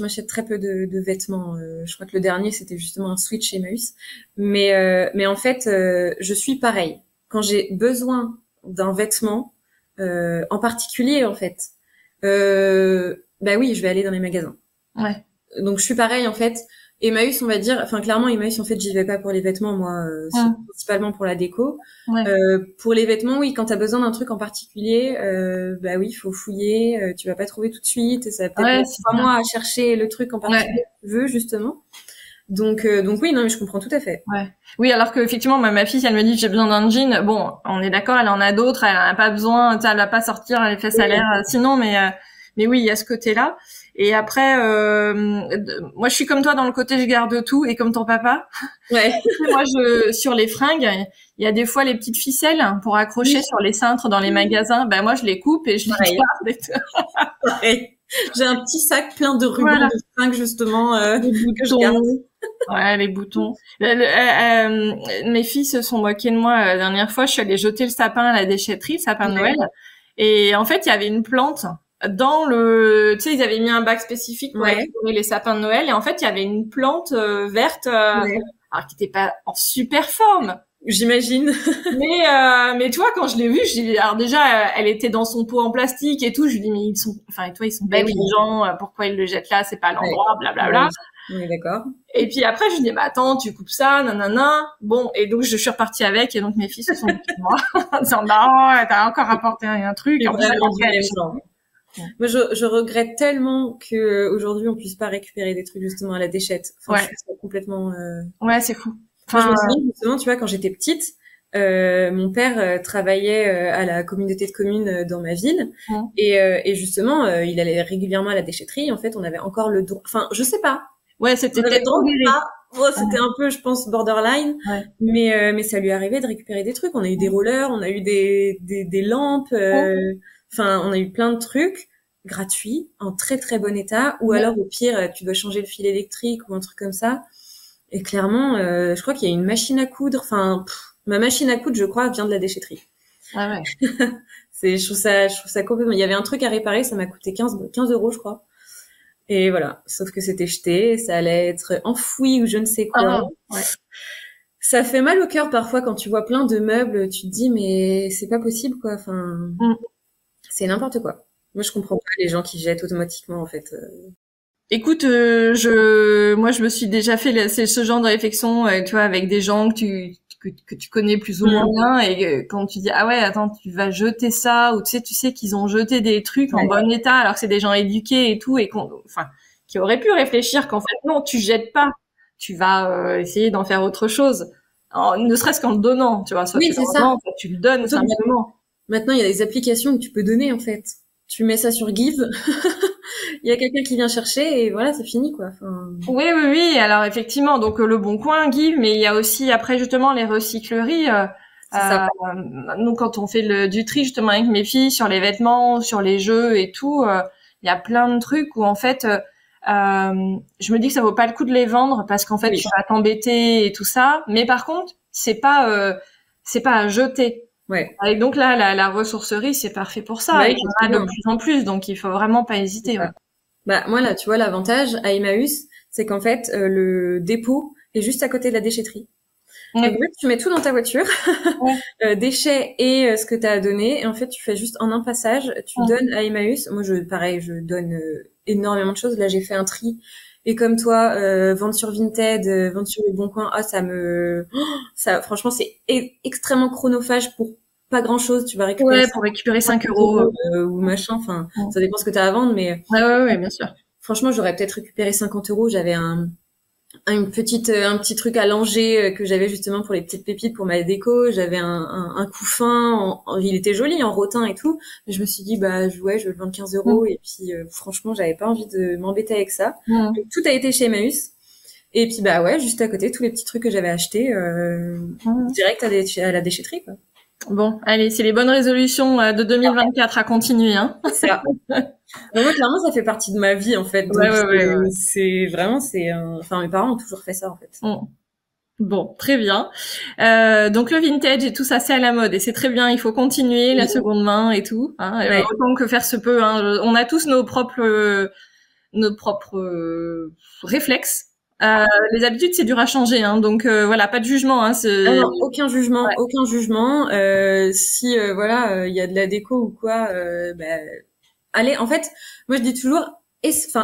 m'achète très peu de vêtements. Je crois que le dernier, c'était justement un switch chez Emmaüs. Mais en fait, je suis pareil. Quand j'ai besoin d'un vêtement, en particulier, en fait, bah oui, je vais aller dans les magasins. Ouais. Donc je suis pareil, en fait. Emmaüs, on va dire, enfin clairement Emmaüs, en fait, j'y vais pas pour les vêtements, moi, c'est principalement pour la déco. Ouais. Pour les vêtements, oui, quand t'as besoin d'un truc en particulier, bah oui, il faut fouiller, tu vas pas trouver tout de suite, et ça va peut-être mettre 3 mois à chercher le truc en particulier que tu veux, justement. Donc oui, non, mais je comprends tout à fait. Ouais. Oui, alors que effectivement, ma fille, si elle me dit que j'ai besoin d'un jean, bon, on est d'accord, elle en a d'autres, elle en a pas besoin, elle va pas sortir les fesses à l'air, sinon, mais oui, il y a ce côté-là. Et après, moi, je suis comme toi dans le côté je garde tout, et comme ton papa. Ouais. Moi, sur les fringues, il y a des fois les petites ficelles pour accrocher sur les cintres dans les magasins. Ben moi, je les coupe et je les garde. Ouais. J'ai un petit sac plein de rubans de fringues justement les boutons. Ouais, les boutons. Mes filles se sont moquées de moi la dernière fois. Je suis allée jeter le sapin à la déchetterie, le sapin de Noël. Et en fait, il y avait une plante dans le, tu sais, ils avaient mis un bac spécifique pour récupérer les sapins de Noël. Et en fait, il y avait une plante verte, alors qui était pas en super forme. J'imagine. Mais tu vois, quand je l'ai vue, alors déjà, elle était dans son pot en plastique et tout. Je lui dis, mais ils sont bêtes, les gens, pourquoi ils le jettent là? C'est pas l'endroit, blablabla. Oui, d'accord. Et puis après, je lui dis, bah attends, tu coupes ça, nanana. Bon, et donc je suis repartie avec, et donc mes filles se sont moquées de moi, en disant, non, t'as encore apporté un truc. En plus, moi, je regrette tellement que aujourd'hui on puisse pas récupérer des trucs justement à la déchette. Enfin, je trouve ça complètement. Ouais, c'est fou. Enfin, je me souviens justement, tu vois, quand j'étais petite, mon père travaillait à la communauté de communes dans ma ville, et justement, il allait régulièrement à la déchetterie. En fait, on avait encore le droit. Enfin, je sais pas. Ouais, c'était peut-être c'était un peu, je pense, borderline. Mais ça lui arrivait de récupérer des trucs. On a eu des rollers, on a eu des lampes. Enfin, on a eu plein de trucs gratuits, en très très bon état, ou alors au pire, tu dois changer le fil électrique ou un truc comme ça. Et clairement, je crois qu'il y a une machine à coudre. Enfin, ma machine à coudre, je crois, vient de la déchetterie. Ah ouais. Je trouve ça complètement. Il y avait un truc à réparer, ça m'a coûté 15 euros, je crois. Et voilà. Sauf que c'était jeté, ça allait être enfoui ou je ne sais quoi. Ça fait mal au cœur parfois quand tu vois plein de meubles. Tu te dis, mais c'est pas possible, quoi. Enfin. C'est n'importe quoi. Moi, je comprends pas les gens qui jettent automatiquement, en fait. Écoute, moi, je me suis déjà fait ce genre de réflexion, tu vois, avec des gens que tu connais plus ou moins bien, et quand tu dis, ah ouais, attends, tu vas jeter ça, ou tu sais qu'ils ont jeté des trucs en bon état, alors que c'est des gens éduqués et tout, et qui auraient pu réfléchir qu'en fait, non, tu jettes pas. Tu vas essayer d'en faire autre chose. Ne serait-ce qu'en le donnant, tu vois. Soit tu le donnes simplement. Maintenant, il y a des applications que tu peux donner, en fait. Tu mets ça sur Give, il y a quelqu'un qui vient chercher et voilà, c'est fini, quoi. Enfin... Oui, oui, oui. Alors effectivement, donc Le Bon Coin, Give, mais il y a aussi après justement les recycleries. Nous, quand on fait du tri justement avec mes filles sur les vêtements, sur les jeux et tout, il y a plein de trucs où en fait, je me dis que ça vaut pas le coup de les vendre parce qu'en fait, tu vas t'embêter et tout ça. Mais par contre, c'est pas à jeter. Ouais. Et donc là, la ressourcerie, c'est parfait pour ça. Ouais, et il y en a de plus en plus, donc il faut vraiment pas hésiter. Ouais. Bah moi là, tu vois, l'avantage à Emmaüs, c'est qu'en fait, le dépôt est juste à côté de la déchetterie. Ouais. Donc en fait, tu mets tout dans ta voiture, déchets et ce que tu as à donner, et en fait, tu fais juste en un passage, tu donnes à Emmaüs. Moi, je donne énormément de choses. Là, j'ai fait un tri. Et comme toi, vendre sur Vinted, vendre sur Le Bon Coin, ça, franchement, c'est extrêmement chronophage pour pas grand chose. Tu vas récupérer pour récupérer 5 euros ou machin. Enfin, ça dépend ce que tu as à vendre, mais ouais, bien sûr. Franchement, j'aurais peut-être récupéré 50 euros. J'avais un petit truc à langer que j'avais justement pour les petites pépites pour ma déco. J'avais un couffin, il était joli en rotin et tout. Mais je me suis dit, je vais le vendre 15 euros. Et puis, franchement, j'avais pas envie de m'embêter avec ça. Donc, tout a été chez Emmaüs. Et puis, juste à côté, tous les petits trucs que j'avais achetés, direct à la déchetterie, quoi. Bon, allez, c'est les bonnes résolutions de 2024 à continuer, hein. C'est ça. Moi, clairement, ça fait partie de ma vie, en fait. Donc, c'est vraiment, enfin, mes parents ont toujours fait ça, en fait. Bon, très bien. Donc, le vintage et tout ça, c'est à la mode et c'est très bien. Il faut continuer la seconde main et tout, hein. Autant que faire se peut, hein. On a tous nos propres réflexes. Les habitudes, c'est dur à changer, hein. Donc, voilà, pas de jugement, hein. Non, aucun jugement, aucun jugement. Si, il y a de la déco ou quoi, allez, en fait, moi je dis toujours,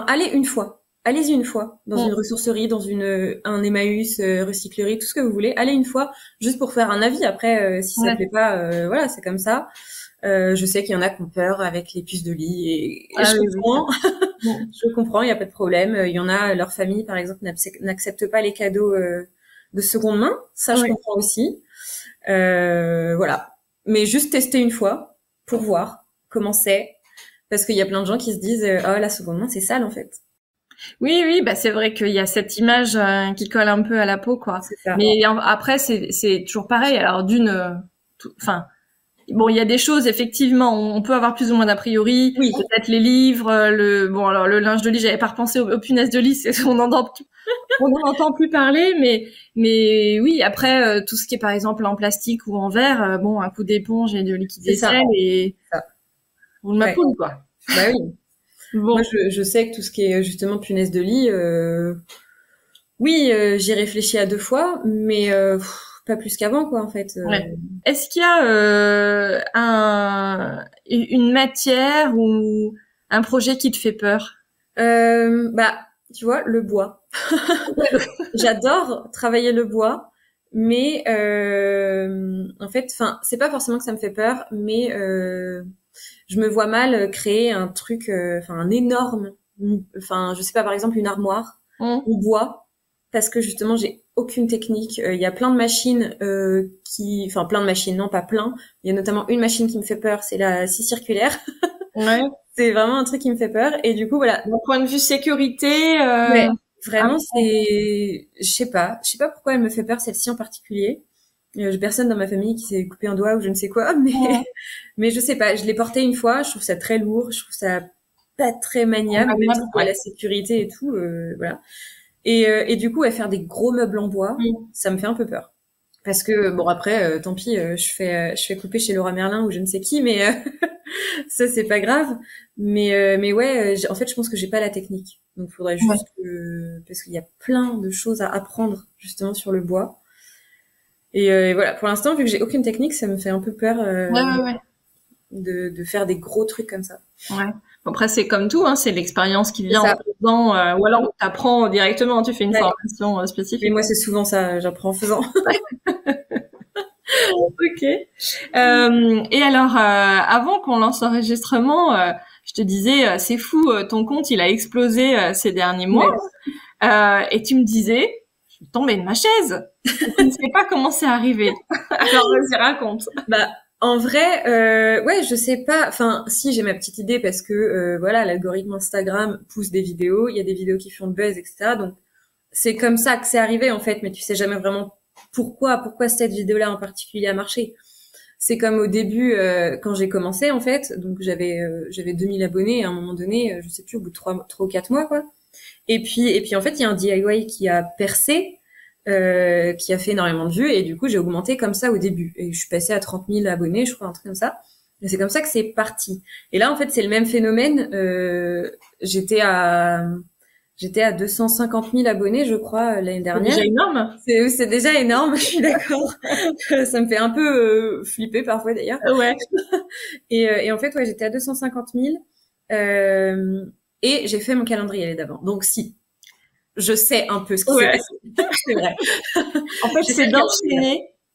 allez une fois. Allez-y une fois dans une ressourcerie, dans un Emmaüs, recyclerie, tout ce que vous voulez. Allez une fois, juste pour faire un avis. Après, si ça plaît pas, voilà, c'est comme ça. Je sais qu'il y en a qui ont peur avec les puces de lit et je comprends. Je comprends, il y a pas de problème. Il y en a, leur famille, par exemple, n'accepte pas les cadeaux de seconde main. Ça, je comprends aussi. Voilà. Mais juste tester une fois pour voir comment c'est. Parce qu'il y a plein de gens qui se disent la seconde main, c'est sale, en fait. Oui, c'est vrai qu'il y a cette image qui colle un peu à la peau, quoi. C'est ça. Mais après, c'est toujours pareil. Alors bon, il y a des choses, effectivement, on peut avoir plus ou moins d'a priori. Oui. Peut-être les livres, alors le linge de lit, j'avais pas repensé aux punaises de lit, on n'en entend plus parler, mais oui, après, tout ce qui est, par exemple, en plastique ou en verre, un coup d'éponge et de liquide vaisselle et on ma poule, quoi. Bah oui. Bon. Moi, je sais que tout ce qui est, justement, punaise de lit, j'y réfléchis à 2 fois, mais, pas plus qu'avant, quoi, en fait. Est-ce qu'il y a une matière ou un projet qui te fait peur? Tu vois, le bois. J'adore travailler le bois, mais en fait, c'est pas forcément que ça me fait peur, mais je me vois mal créer un truc, un énorme, je sais pas, par exemple une armoire en bois, parce que justement j'ai aucune technique. Il y a plein de machines plein de machines, non pas plein. Il y a notamment une machine qui me fait peur, c'est la scie circulaire. Ouais. C'est vraiment un truc qui me fait peur. Et du coup, voilà. D'un point de vue sécurité, vraiment, je sais pas pourquoi elle me fait peur, celle-ci en particulier. J'ai personne dans ma famille qui s'est coupé un doigt ou je ne sais quoi, mais je sais pas. Je l'ai porté une fois, je trouve ça très lourd, je trouve ça pas très maniable, même si pour la sécurité et tout, voilà. Et du coup, faire des gros meubles en bois, ça me fait un peu peur. Parce que après, tant pis, je fais couper chez Laura Merlin ou je ne sais qui, mais ça c'est pas grave. Mais ouais, en fait, je pense que j'ai pas la technique. Donc, il faudrait juste parce qu'il y a plein de choses à apprendre justement sur le bois. Et voilà, pour l'instant, vu que j'ai aucune technique, ça me fait un peu peur de faire des gros trucs comme ça. Ouais. Après, c'est comme tout, hein, c'est l'expérience qui vient en faisant, ou alors tu apprends directement, tu fais une formation spécifique. Et moi, c'est souvent ça, j'apprends en faisant. Ok. Et alors, avant qu'on lance l'enregistrement, je te disais, c'est fou, ton compte, il a explosé ces derniers mois. Et tu me disais, je suis tombée de ma chaise. Je ne sais pas comment c'est arrivé. Alors, vas-y, raconte. En vrai, ouais, je sais pas. Enfin, si j'ai ma petite idée parce que voilà, l'algorithme Instagram pousse des vidéos. Il y a des vidéos qui font le buzz, etc. Donc c'est comme ça que c'est arrivé en fait. Mais tu sais jamais vraiment pourquoi cette vidéo-là en particulier a marché. C'est comme au début quand j'ai commencé en fait. Donc j'avais 2000 abonnés à un moment donné. Je sais plus au bout de 3 ou 4 mois quoi. Et puis en fait il y a un DIY qui a percé. Qui a fait énormément de vues et du coup j'ai augmenté comme ça au début et je suis passée à 30 000 abonnés je crois un truc comme ça et c'est comme ça que c'est parti et là en fait c'est le même phénomène j'étais à 250 000 abonnés je crois l'année dernière. C'est déjà énorme. C'est déjà énorme, je suis d'accord. Ça me fait un peu flipper parfois d'ailleurs. Ouais. Et en fait ouais j'étais à 250 000 et j'ai fait mon calendrier d'avant donc si je sais un peu ce qui s'est passé. C'est vrai. En fait,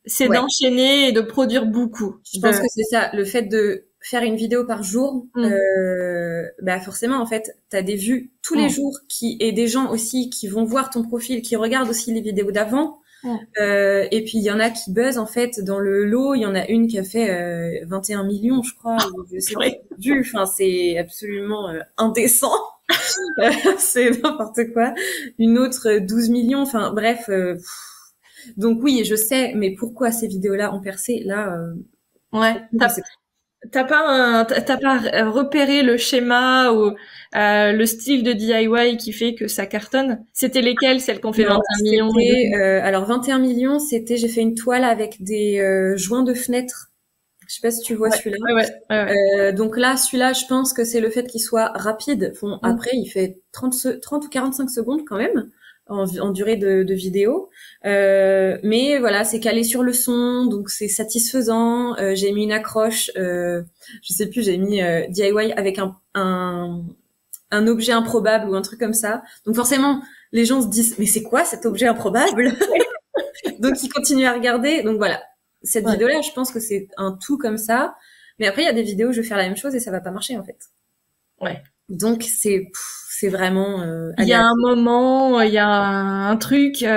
c'est d'enchaîner et de produire beaucoup. Je pense que c'est ça, le fait de faire une vidéo par jour, bah forcément en fait, t'as des vues tous les jours et des gens aussi qui vont voir ton profil, qui regardent aussi les vidéos d'avant. Et puis il y en a qui buzzent en fait dans le lot, il y en a une qui a fait 21 millions je crois, je sais pas vu, enfin c'est absolument indécent. C'est n'importe quoi. Une autre 12 millions, enfin bref. Donc oui, je sais, mais pourquoi ces vidéos-là ont percé là Ouais. T'as pas repéré le schéma ou le style de DIY qui fait que ça cartonne? C'était lesquelles, celles qu'on fait 21 millions? Alors 21 millions, j'ai fait une toile avec des joints de fenêtre. Je sais pas si tu vois celui-là. Ouais. Donc là, celui-là, je pense que c'est le fait qu'il soit rapide. Bon, après, il fait 30 ou 45 secondes quand même en durée de vidéo. Mais voilà, c'est calé sur le son, donc c'est satisfaisant. J'ai mis une accroche, je sais plus, j'ai mis DIY avec un objet improbable ou un truc comme ça. Donc forcément, les gens se disent, mais c'est quoi cet objet improbable? Donc ils continuent à regarder. Donc voilà. Cette vidéo-là, je pense que c'est un tout comme ça. Mais après, il y a des vidéos où je vais faire la même chose et ça va pas marcher, en fait. Ouais. Donc, c'est vraiment... il y a un moment, il y a un truc, il y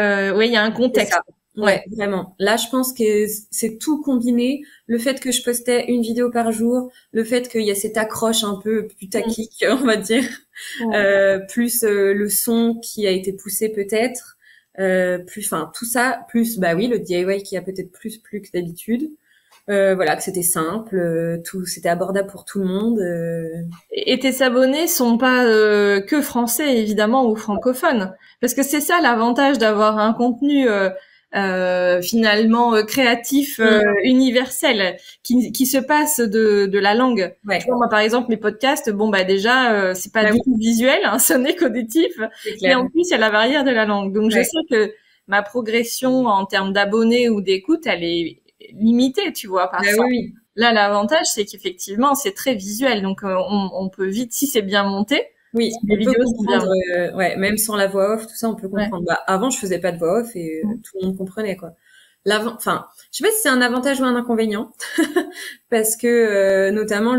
a un contexte. Ouais, vraiment. Là, je pense que c'est tout combiné. Le fait que je postais une vidéo par jour, le fait qu'il y a cette accroche un peu putaclic, on va dire, plus le son qui a été poussé peut-être, enfin tout ça, plus bah oui le DIY qui a peut-être plus que d'habitude. Voilà, que c'était simple, c'était abordable pour tout le monde. Et tes abonnés sont pas que français évidemment ou francophones, parce que c'est ça l'avantage d'avoir un contenu finalement créatif, universel, qui se passe de la langue. Ouais. Tu vois, moi par exemple mes podcasts, bon bah déjà c'est pas du tout visuel, hein, ce n'est qu'auditif, et en plus il y a la barrière de la langue. Donc je sais que ma progression en termes d'abonnés ou d'écoute, elle est limitée, tu vois, par ça. Oui. Là, l'avantage, c'est qu'effectivement, c'est très visuel, donc on peut vite, si c'est bien monté. Oui, les vidéos sont bien. Même sans la voix off, tout ça, on peut comprendre. Bah, avant, je faisais pas de voix off et tout le monde comprenait, quoi. Enfin, je sais pas si c'est un avantage ou un inconvénient, parce que notamment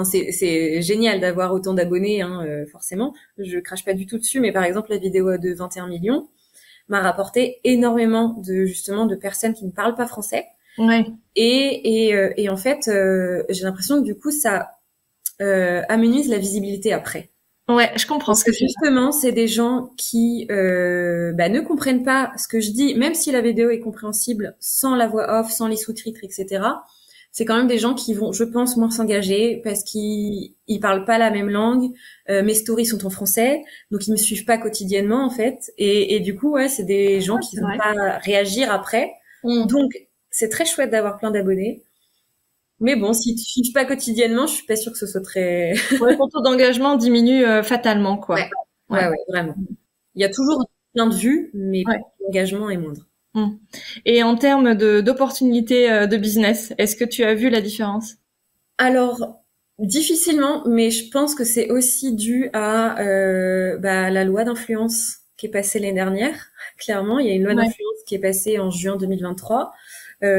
c'est génial d'avoir autant d'abonnés, hein, forcément. Je crache pas du tout dessus, mais par exemple, la vidéo de 21 millions m'a rapporté énormément de personnes qui ne parlent pas français. Ouais. Et en fait, j'ai l'impression que du coup, ça amenuise la visibilité après. Ouais, je comprends. Parce que justement, c'est des gens qui ne comprennent pas ce que je dis, même si la vidéo est compréhensible sans la voix off, sans les sous-titres, etc. C'est quand même des gens qui vont, je pense, moins s'engager parce qu'ils parlent pas la même langue. Mes stories sont en français, donc ils me suivent pas quotidiennement en fait. Et du coup, ouais, c'est des gens qui vont pas réagir après. Donc c'est très chouette d'avoir plein d'abonnés. Mais bon, si tu suives pas quotidiennement, je suis pas sûre que ce soit très... ton taux d'engagement diminue fatalement, quoi. Ouais, vraiment. Il y a toujours plein de vues, mais l'engagement est moindre. Et en termes d'opportunités de business, est-ce que tu as vu la différence? Alors, difficilement, mais je pense que c'est aussi dû à la loi d'influence qui est passée l'année dernière. Clairement, il y a une loi d'influence qui est passée en juin 2023,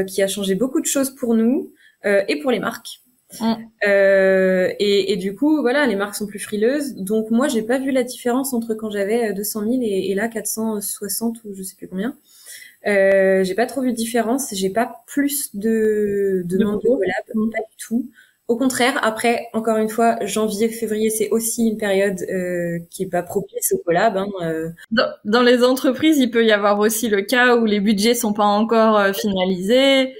qui a changé beaucoup de choses pour nous et pour les marques. Et du coup, voilà, les marques sont plus frileuses. Donc moi, j'ai pas vu la différence entre quand j'avais 200 000 et là 460 ou je sais plus combien. J'ai pas trop vu de différence. J'ai pas plus de demandes de collab, pas du tout. Au contraire, après, encore une fois, janvier, février, c'est aussi une période qui est pas propice au collab. Dans les entreprises, il peut y avoir aussi le cas où les budgets sont pas encore finalisés.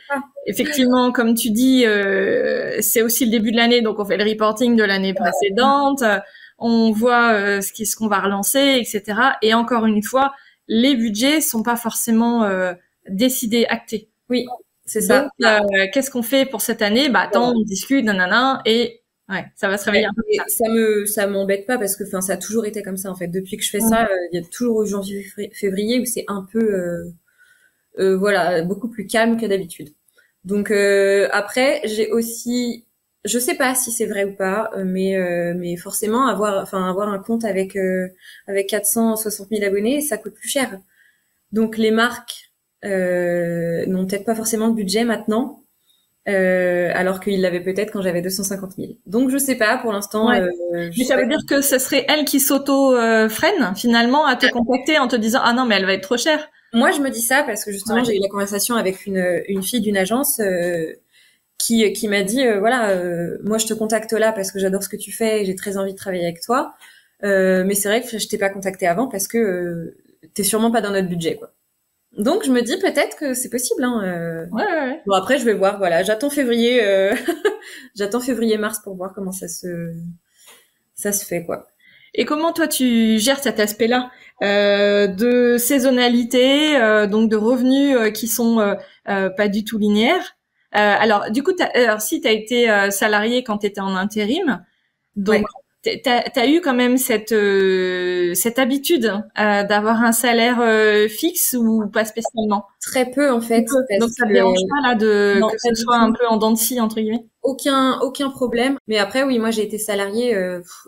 Effectivement, comme tu dis, c'est aussi le début de l'année, donc on fait le reporting de l'année précédente, on voit ce qu'on va relancer, etc. Et encore une fois, les budgets sont pas forcément décidés, actés. Oui, c'est ça. Donc, qu'est-ce qu'on fait pour cette année? Bah, attends, on discute, nanana, et ouais, ça va se réveiller un peu. Ça m'embête pas parce que, enfin, ça a toujours été comme ça, en fait. Depuis que je fais ça, il y a toujours eu janvier, février où c'est un peu, voilà, beaucoup plus calme que d'habitude. Donc, après, j'ai aussi, je sais pas si c'est vrai ou pas, mais forcément, avoir un compte avec 460 000 abonnés, ça coûte plus cher. Donc, les marques, n'ont peut-être pas forcément de budget maintenant, alors qu'ils l'avaient peut-être quand j'avais 250 000. Donc je sais pas pour l'instant. Mais ça veut dire que ce serait elle qui s'auto-freine finalement à te contacter en te disant ah non mais elle va être trop chère. Moi je me dis ça parce que justement j'ai eu la conversation avec une fille d'une agence qui m'a dit voilà moi je te contacte là parce que j'adore ce que tu fais et j'ai très envie de travailler avec toi. Mais c'est vrai que je t'ai pas contacté avant parce que t'es sûrement pas dans notre budget quoi. Donc je me dis peut-être que c'est possible. Hein, Ouais. Bon après je vais voir. Voilà, j'attends février, j'attends février-mars pour voir comment ça se fait quoi. Et comment toi tu gères cet aspect-là de saisonnalité, donc de revenus qui sont pas du tout linéaires. Alors du coup, alors si t'as été salarié quand t'étais en intérim, donc t'as eu quand même cette habitude d'avoir un salaire fixe ou pas spécialement? Très peu en fait. Donc ça te dérange pas là que ce soit un peu en dents de scie entre guillemets? Aucun problème. Mais après oui, moi j'ai été salariée.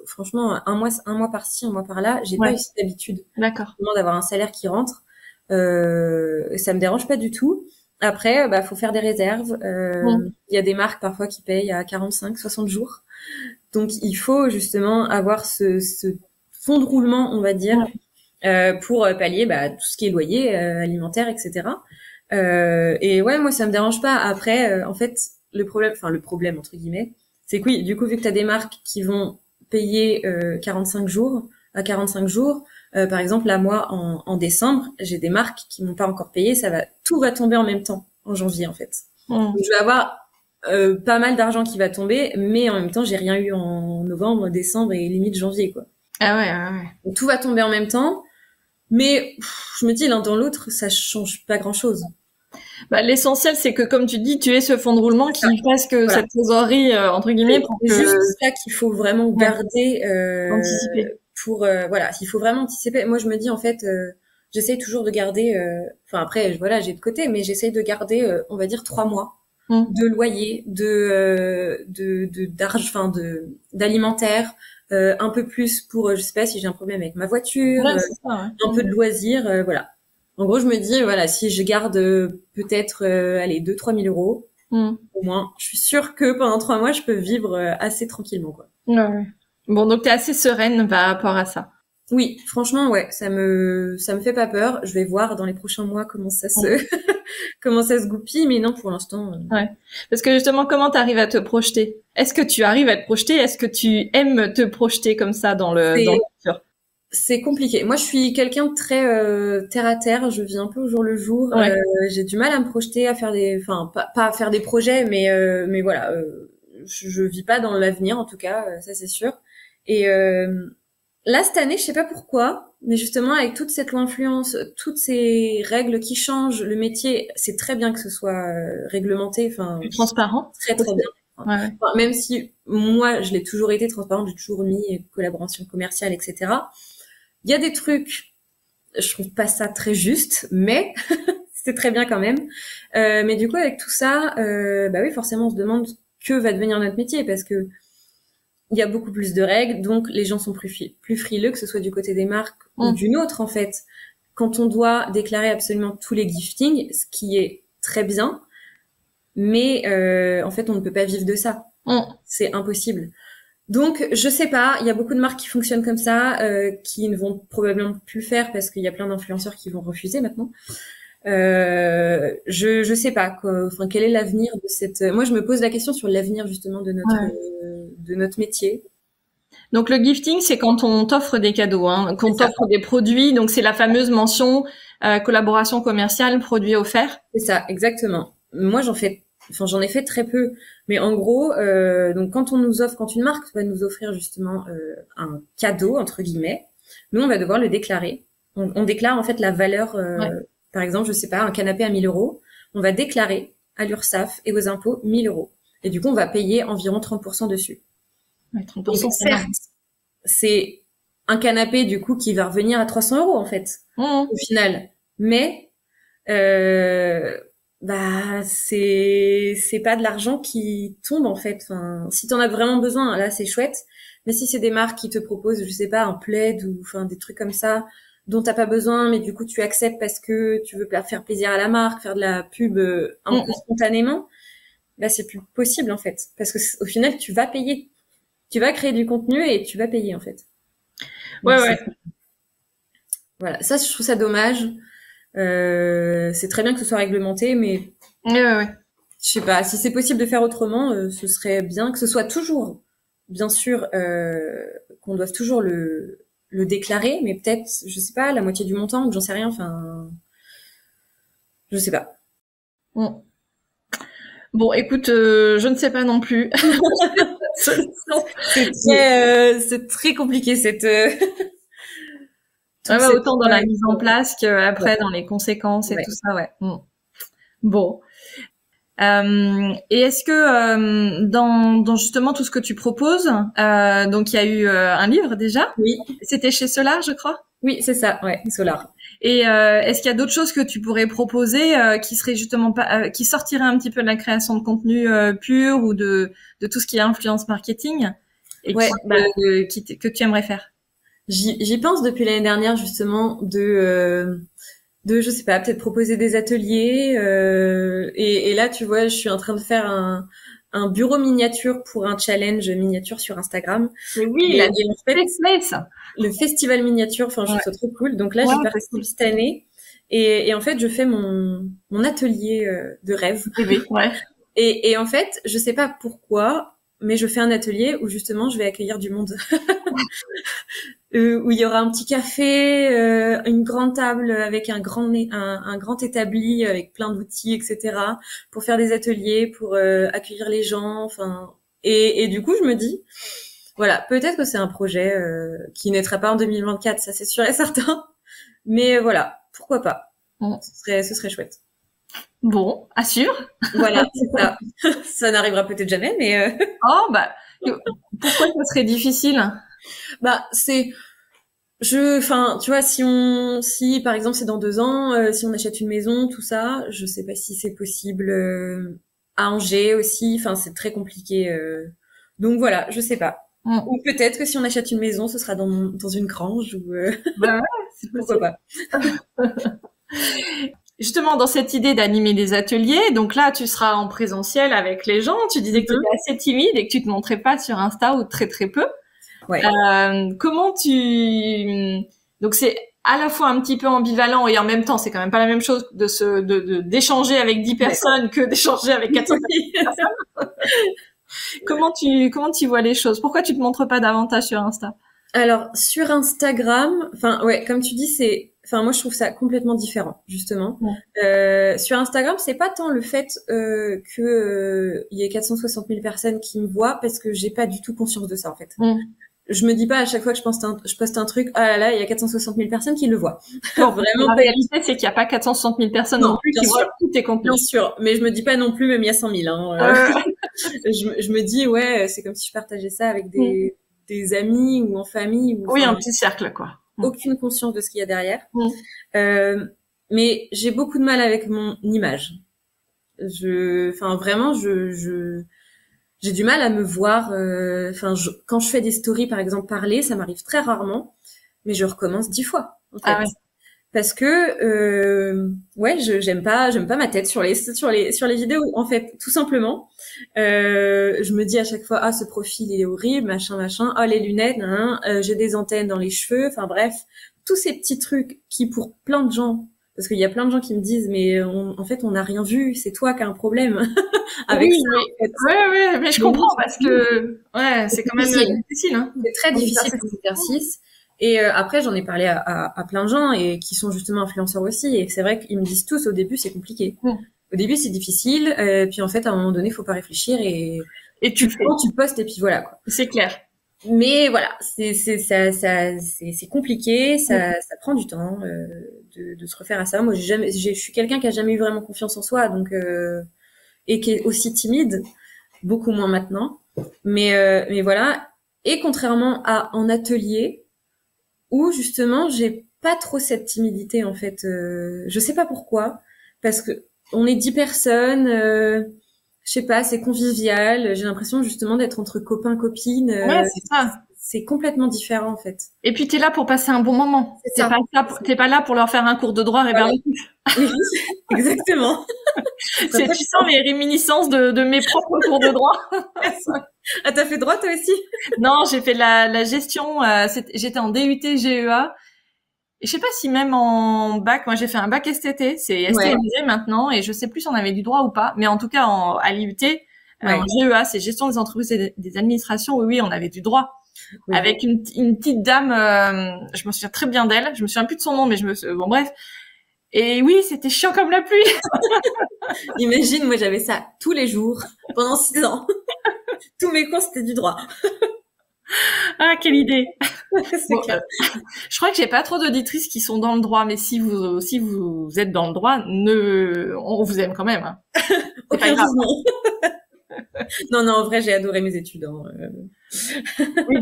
Franchement, un mois par-ci, un mois par-là, j'ai pas eu cette habitude. D'accord. D'avoir un salaire qui rentre, ça me dérange pas du tout. Après, faut faire des réserves. Il y a des marques parfois qui payent à 45, 60 jours. Donc il faut justement avoir ce fonds de roulement, on va dire, pour pallier tout ce qui est loyer, alimentaire, etc. Et ouais, moi ça me dérange pas. Après, en fait, le problème entre guillemets, c'est que oui, du coup vu que t'as des marques qui vont payer 45 jours à 45 jours, par exemple là moi en décembre, j'ai des marques qui m'ont pas encore payé, tout va tomber en même temps en janvier en fait. Donc, je vais avoir pas mal d'argent qui va tomber, mais en même temps, j'ai rien eu en novembre, décembre et limite janvier, quoi. Ah ouais. Donc, tout va tomber en même temps, mais je me dis l'un dans l'autre, ça change pas grand-chose. L'essentiel, c'est que comme tu dis, tu aies ce fonds de roulement qui fasse que cette trésorerie entre guillemets. C'est juste ça qu'il faut vraiment garder. Anticiper. Voilà, il faut vraiment anticiper. Moi, je me dis en fait, j'essaye toujours de garder. Enfin après, voilà, j'ai de côté, mais j'essaye de garder, on va dire 3 mois. De loyer, d'argent, d'alimentaire, un peu plus pour, je sais pas si j'ai un problème avec ma voiture, un peu de loisirs, voilà. En gros, je me dis, voilà, si je garde peut-être, 2-3 000 euros, au moins, je suis sûre que pendant 3 mois, je peux vivre assez tranquillement, quoi. Ouais. Bon, donc t'es assez sereine par rapport à ça. Oui, franchement, ouais, ça me fait pas peur. Je vais voir dans les prochains mois comment ça se goupille, mais non, pour l'instant. Ouais. Parce que justement, comment t'arrives à te projeter? Est-ce que tu arrives à te projeter? Est-ce que tu aimes te projeter comme ça dans le futur? C'est compliqué. Moi, je suis quelqu'un de très terre à terre. Je vis un peu au jour le jour. J'ai du mal à me projeter, à faire pas à faire des projets, mais voilà, je vis pas dans l'avenir en tout cas, ça c'est sûr. Et là, cette année, je sais pas pourquoi, mais justement, avec toute cette loi influence, toutes ces règles qui changent, le métier, c'est très bien que ce soit réglementé, plus transparent. Très bien. Enfin, même si moi, je l'ai toujours été transparente, j'ai toujours mis collaboration commerciale, etc. Il y a des trucs, je trouve pas ça très juste, mais c'est très bien quand même. Mais du coup, avec tout ça, oui, forcément, on se demande que va devenir notre métier, parce que il y a beaucoup plus de règles, donc les gens sont plus frileux, que ce soit du côté des marques ou d'une autre, en fait. Quand on doit déclarer absolument tous les giftings, ce qui est très bien, mais en fait, on ne peut pas vivre de ça. C'est impossible. Donc, je sais pas, il y a beaucoup de marques qui fonctionnent comme ça, qui ne vont probablement plus le faire parce qu'il y a plein d'influenceurs qui vont refuser maintenant. Je sais pas quoi, enfin quel est l'avenir de cette. Moi, je me pose la question sur l'avenir justement de notre métier. Donc le gifting, c'est quand on t'offre des cadeaux, hein, quand on t'offre des produits. Donc c'est la fameuse mention collaboration commerciale, produit offert. C'est ça, exactement. Moi, j'en ai fait très peu, mais en gros, donc quand une marque va nous offrir justement un cadeau entre guillemets, nous on va devoir le déclarer. On déclare en fait la valeur. Par exemple, je sais pas, un canapé à 1 000 €, on va déclarer à l'URSSAF et aux impôts 1 000 €. Et du coup, on va payer environ 30% dessus. Ouais, 30%, donc, certes, c'est un canapé du coup qui va revenir à 300 € en fait, au final. Mais c'est pas de l'argent qui tombe en fait. Enfin, si t'en as vraiment besoin, là c'est chouette. Mais si c'est des marques qui te proposent, je sais pas, un plaid ou enfin des trucs comme ça dont t'as pas besoin, mais du coup tu acceptes parce que tu veux faire plaisir à la marque, faire de la pub un peu spontanément, là c'est plus possible en fait, parce que au final tu vas payer, tu vas créer du contenu et tu vas payer en fait. Donc, voilà, ça je trouve ça dommage. C'est très bien que ce soit réglementé, mais je sais pas si c'est possible de faire autrement. Ce serait bien que ce soit toujours, bien sûr, qu'on doive toujours le déclarer, mais peut-être, je sais pas, la moitié du montant, ou j'en sais rien, enfin, je sais pas. Bon, écoute, je ne sais pas non plus. C'est très compliqué cette. Autant dans la mise en place qu'après dans les conséquences et tout ça, ouais. Bon. Et est-ce que dans justement tout ce que tu proposes, donc il y a eu un livre déjà. Oui. C'était chez Solar, je crois. Oui, c'est ça, ouais, Solar. Et est-ce qu'il y a d'autres choses que tu pourrais proposer qui seraient justement pas, qui sortiraient un petit peu de la création de contenu pur ou de tout ce qui est influence marketing et que tu aimerais faire? J'y pense depuis l'année dernière justement de je sais pas, peut-être proposer des ateliers et là tu vois je suis en train de faire un bureau miniature pour un challenge miniature sur Instagram. Mais oui, le festival miniature, enfin je trouve ça trop cool. Donc là j'y participe cette année et en fait je fais mon atelier de rêve. Et en fait je sais pas pourquoi, mais je fais un atelier où justement je vais accueillir du monde. Où il y aura un petit café, une grande table avec un grand établi avec plein d'outils, etc. pour faire des ateliers, pour accueillir les gens. Enfin, et du coup, je me dis, voilà, peut-être que c'est un projet qui naîtra pas en 2024, ça c'est sûr et certain. Mais voilà, pourquoi pas. Ce serait chouette. Bon, assure. Voilà, c'est ça. Ça n'arrivera peut-être jamais, mais. Pourquoi ça serait difficile? Enfin, tu vois, si par exemple c'est dans 2 ans, si on achète une maison, tout ça, je sais pas si c'est possible à Angers aussi. Enfin, c'est très compliqué. Donc voilà, je sais pas. Ou peut-être que si on achète une maison, ce sera dans une grange ou. Pourquoi pas. Justement, dans cette idée d'animer des ateliers, donc là, tu seras en présentiel avec les gens. Tu disais que tu étais assez timide et que tu te montrais pas sur Insta ou très très peu. Ouais. Comment donc c'est à la fois un petit peu ambivalent et en même temps c'est quand même pas la même chose d'échanger avec 10 personnes que d'échanger avec 400 personnes. Comment tu vois les choses? Pourquoi tu te montres pas davantage sur Insta? Alors sur Instagram, enfin ouais, comme tu dis, moi je trouve ça complètement différent justement. Sur Instagram, c'est pas tant le fait que il y ait 460 000 personnes qui me voient, parce que j'ai pas du tout conscience de ça en fait. Je me dis pas à chaque fois que je poste un truc, ah là là, il y a 460 000 personnes qui le voient. Non, vraiment. La réalité, c'est qu'il y a pas 460 000 personnes non plus qui voient tous tes contenus. Bien sûr, mais je me dis pas non plus, même il y a 100 000. Je me dis, ouais, c'est comme si je partageais ça avec des amis ou en famille. Oui, un petit cercle, quoi. Aucune conscience de ce qu'il y a derrière. Mais j'ai beaucoup de mal avec mon image. Vraiment, j'ai du mal à me voir. Quand je fais des stories, par exemple, parler, ça m'arrive très rarement, mais je recommence 10 fois. En fait. parce que ouais, j'aime pas ma tête sur les vidéos en fait, tout simplement. Je me dis à chaque fois ce profil il est horrible, machin, les lunettes, j'ai des antennes dans les cheveux, enfin bref, tous ces petits trucs qui pour plein de gens, parce qu'il y a plein de gens qui me disent mais en fait on n'a rien vu, c'est toi qui as un problème avec ça. En fait. Ouais, mais je comprends parce que c'est quand même difficile. Hein. C'est très difficile cet exercice. Et après j'en ai parlé à plein de gens et qui sont justement influenceurs aussi, et c'est vrai qu'ils me disent tous au début c'est compliqué. Au début c'est difficile, puis en fait à un moment donné faut pas réfléchir et tu postes et puis voilà quoi. C'est clair. Mais voilà, c'est compliqué, ça prend du temps de se refaire à ça. Moi je suis quelqu'un qui a jamais eu vraiment confiance en soi, donc et qui est aussi timide, beaucoup moins maintenant. Mais voilà, et contrairement à en atelier où justement j'ai pas trop cette timidité en fait, je sais pas pourquoi, parce que on est 10 personnes, je sais pas, c'est convivial, j'ai l'impression justement d'être entre copains copines. C'est ça. C'est complètement différent en fait. Et puis t'es là pour passer un bon moment. T'es pas là pour leur faire un cours de droit rébarbatif. Oui, exactement. Tu sens les réminiscences de mes propres cours de droit. Ah, t'as fait droit toi aussi? Non, j'ai fait la gestion. J'étais en DUT GEA. Et je sais pas si même en bac, moi j'ai fait un bac STT, c'est STMG maintenant, et je sais plus si on avait du droit ou pas, mais en tout cas à l'IUT, en GEA, c'est gestion des entreprises et des administrations, oui, on avait du droit. Oui. Avec une petite dame, je me souviens très bien d'elle, je me souviens plus de son nom, mais bon bref. Et oui, c'était chiant comme la pluie. Imagine, moi j'avais ça tous les jours, pendant 6 ans. Tous mes cours c'était du droit. Ah, quelle idée. C'est clair. Je crois que j'ai pas trop d'auditrices qui sont dans le droit, mais si vous êtes dans le droit, on vous aime quand même. Hein. C'est pas grave. Non, en vrai, j'ai adoré mes études. Oui,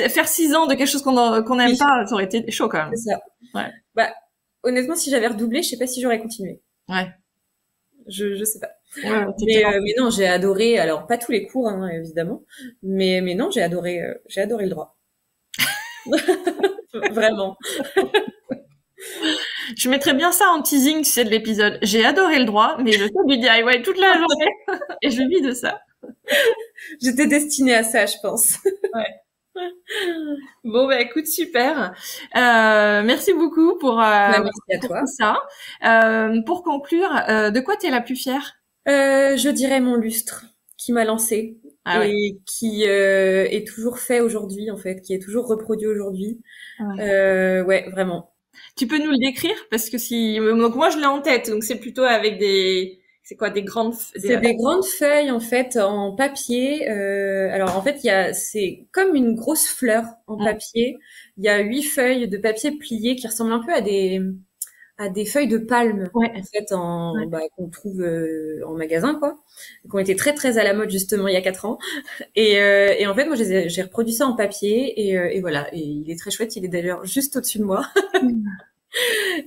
faire 6 ans de quelque chose qu'on n'aime pas, ça aurait été chaud quand même. C'est ça. Ouais. Honnêtement, si j'avais redoublé, je sais pas si j'aurais continué. Ouais. Je sais pas. Ouais, mais non, j'ai adoré. Alors pas tous les cours, hein, évidemment, mais non, j'ai adoré le droit. Vraiment. Je mettrais bien ça en teasing, tu sais, de l'épisode. J'ai adoré le droit, mais je fais du DIY toute la journée et je vis de ça. J'étais destinée à ça, je pense. Ouais. Bon, écoute, super. Merci beaucoup pour merci à toi. Tout ça. Pour conclure, de quoi t'es la plus fière? Je dirais mon lustre qui m'a lancée et qui est toujours fait aujourd'hui, en fait, qui est toujours reproduit aujourd'hui. Ouais, vraiment. Tu peux nous le décrire? Parce que donc moi je l'ai en tête, donc c'est plutôt avec c'est quoi, des grandes feuilles en fait en papier. Alors en fait c'est comme une grosse fleur en papier. Il y a 8 feuilles de papier pliées qui ressemblent un peu à des feuilles de palme en fait qu'on trouve en magasin quoi, qui ont été très très à la mode justement il y a 4 ans. Et en fait moi j'ai reproduit ça en papier et voilà, et il est très chouette, il est d'ailleurs juste au-dessus de moi.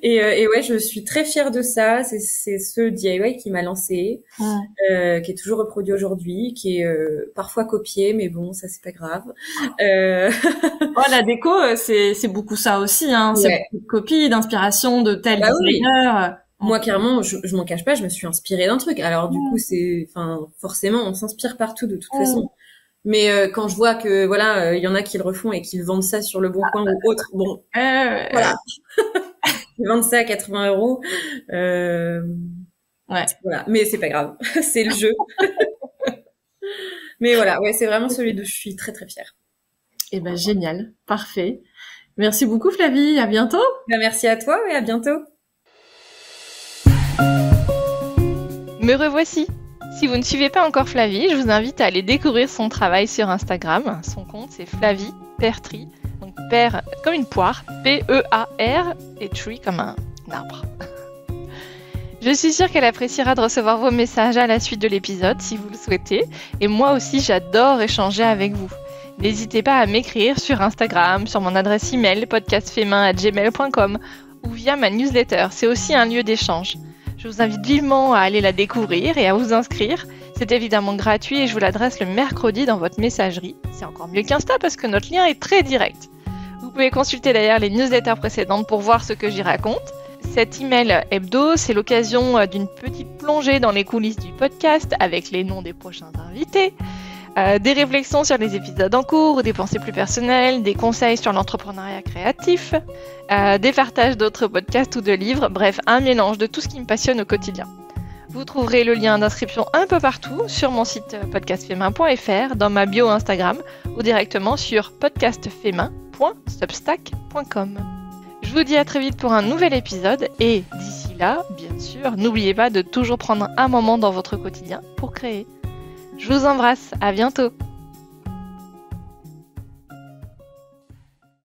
Et ouais, je suis très fière de ça. C'est ce DIY qui m'a lancée, qui est toujours reproduit aujourd'hui, qui est parfois copié, mais bon, ça c'est pas grave. La déco, c'est beaucoup ça aussi, hein. C'est beaucoup de copies, d'inspiration de tel designer. Oui. Moi, clairement, je m'en cache pas, je me suis inspirée d'un truc. Alors du coup, forcément, on s'inspire partout de toute façon. Mais quand je vois que voilà, il y en a qui le refont et qui vendent ça sur le Bon Coin ou autre, bon, voilà. Ils vendent ça à 80 €. Voilà. Mais c'est pas grave. C'est le jeu. Mais voilà. Ouais, c'est vraiment celui d'où je suis très, très fière. Eh ben, génial. Parfait. Merci beaucoup, Flavie. À bientôt. Merci à toi et à bientôt. Me revoici. Si vous ne suivez pas encore Flavie, je vous invite à aller découvrir son travail sur Instagram. Son compte, c'est Flavie Pear-Tree. Donc pear comme une poire, P-E-A-R, et tree comme un arbre. Je suis sûre qu'elle appréciera de recevoir vos messages à la suite de l'épisode si vous le souhaitez. Et moi aussi, j'adore échanger avec vous. N'hésitez pas à m'écrire sur Instagram, sur mon adresse email podcastfemain@gmail.com ou via ma newsletter. C'est aussi un lieu d'échange. Je vous invite vivement à aller la découvrir et à vous inscrire. C'est évidemment gratuit et je vous l'adresse le mercredi dans votre messagerie. C'est encore mieux qu'Insta parce que notre lien est très direct. Vous pouvez consulter d'ailleurs les newsletters précédentes pour voir ce que j'y raconte. Cet email hebdo, c'est l'occasion d'une petite plongée dans les coulisses du podcast avec les noms des prochains invités, des réflexions sur les épisodes en cours, des pensées plus personnelles, des conseils sur l'entrepreneuriat créatif, des partages d'autres podcasts ou de livres, bref, un mélange de tout ce qui me passionne au quotidien. Vous trouverez le lien d'inscription un peu partout sur mon site podcastfemain.fr, dans ma bio Instagram ou directement sur podcastfemain.substack.com. Je vous dis à très vite pour un nouvel épisode et d'ici là, bien sûr, n'oubliez pas de toujours prendre un moment dans votre quotidien pour créer. Je vous embrasse, à bientôt!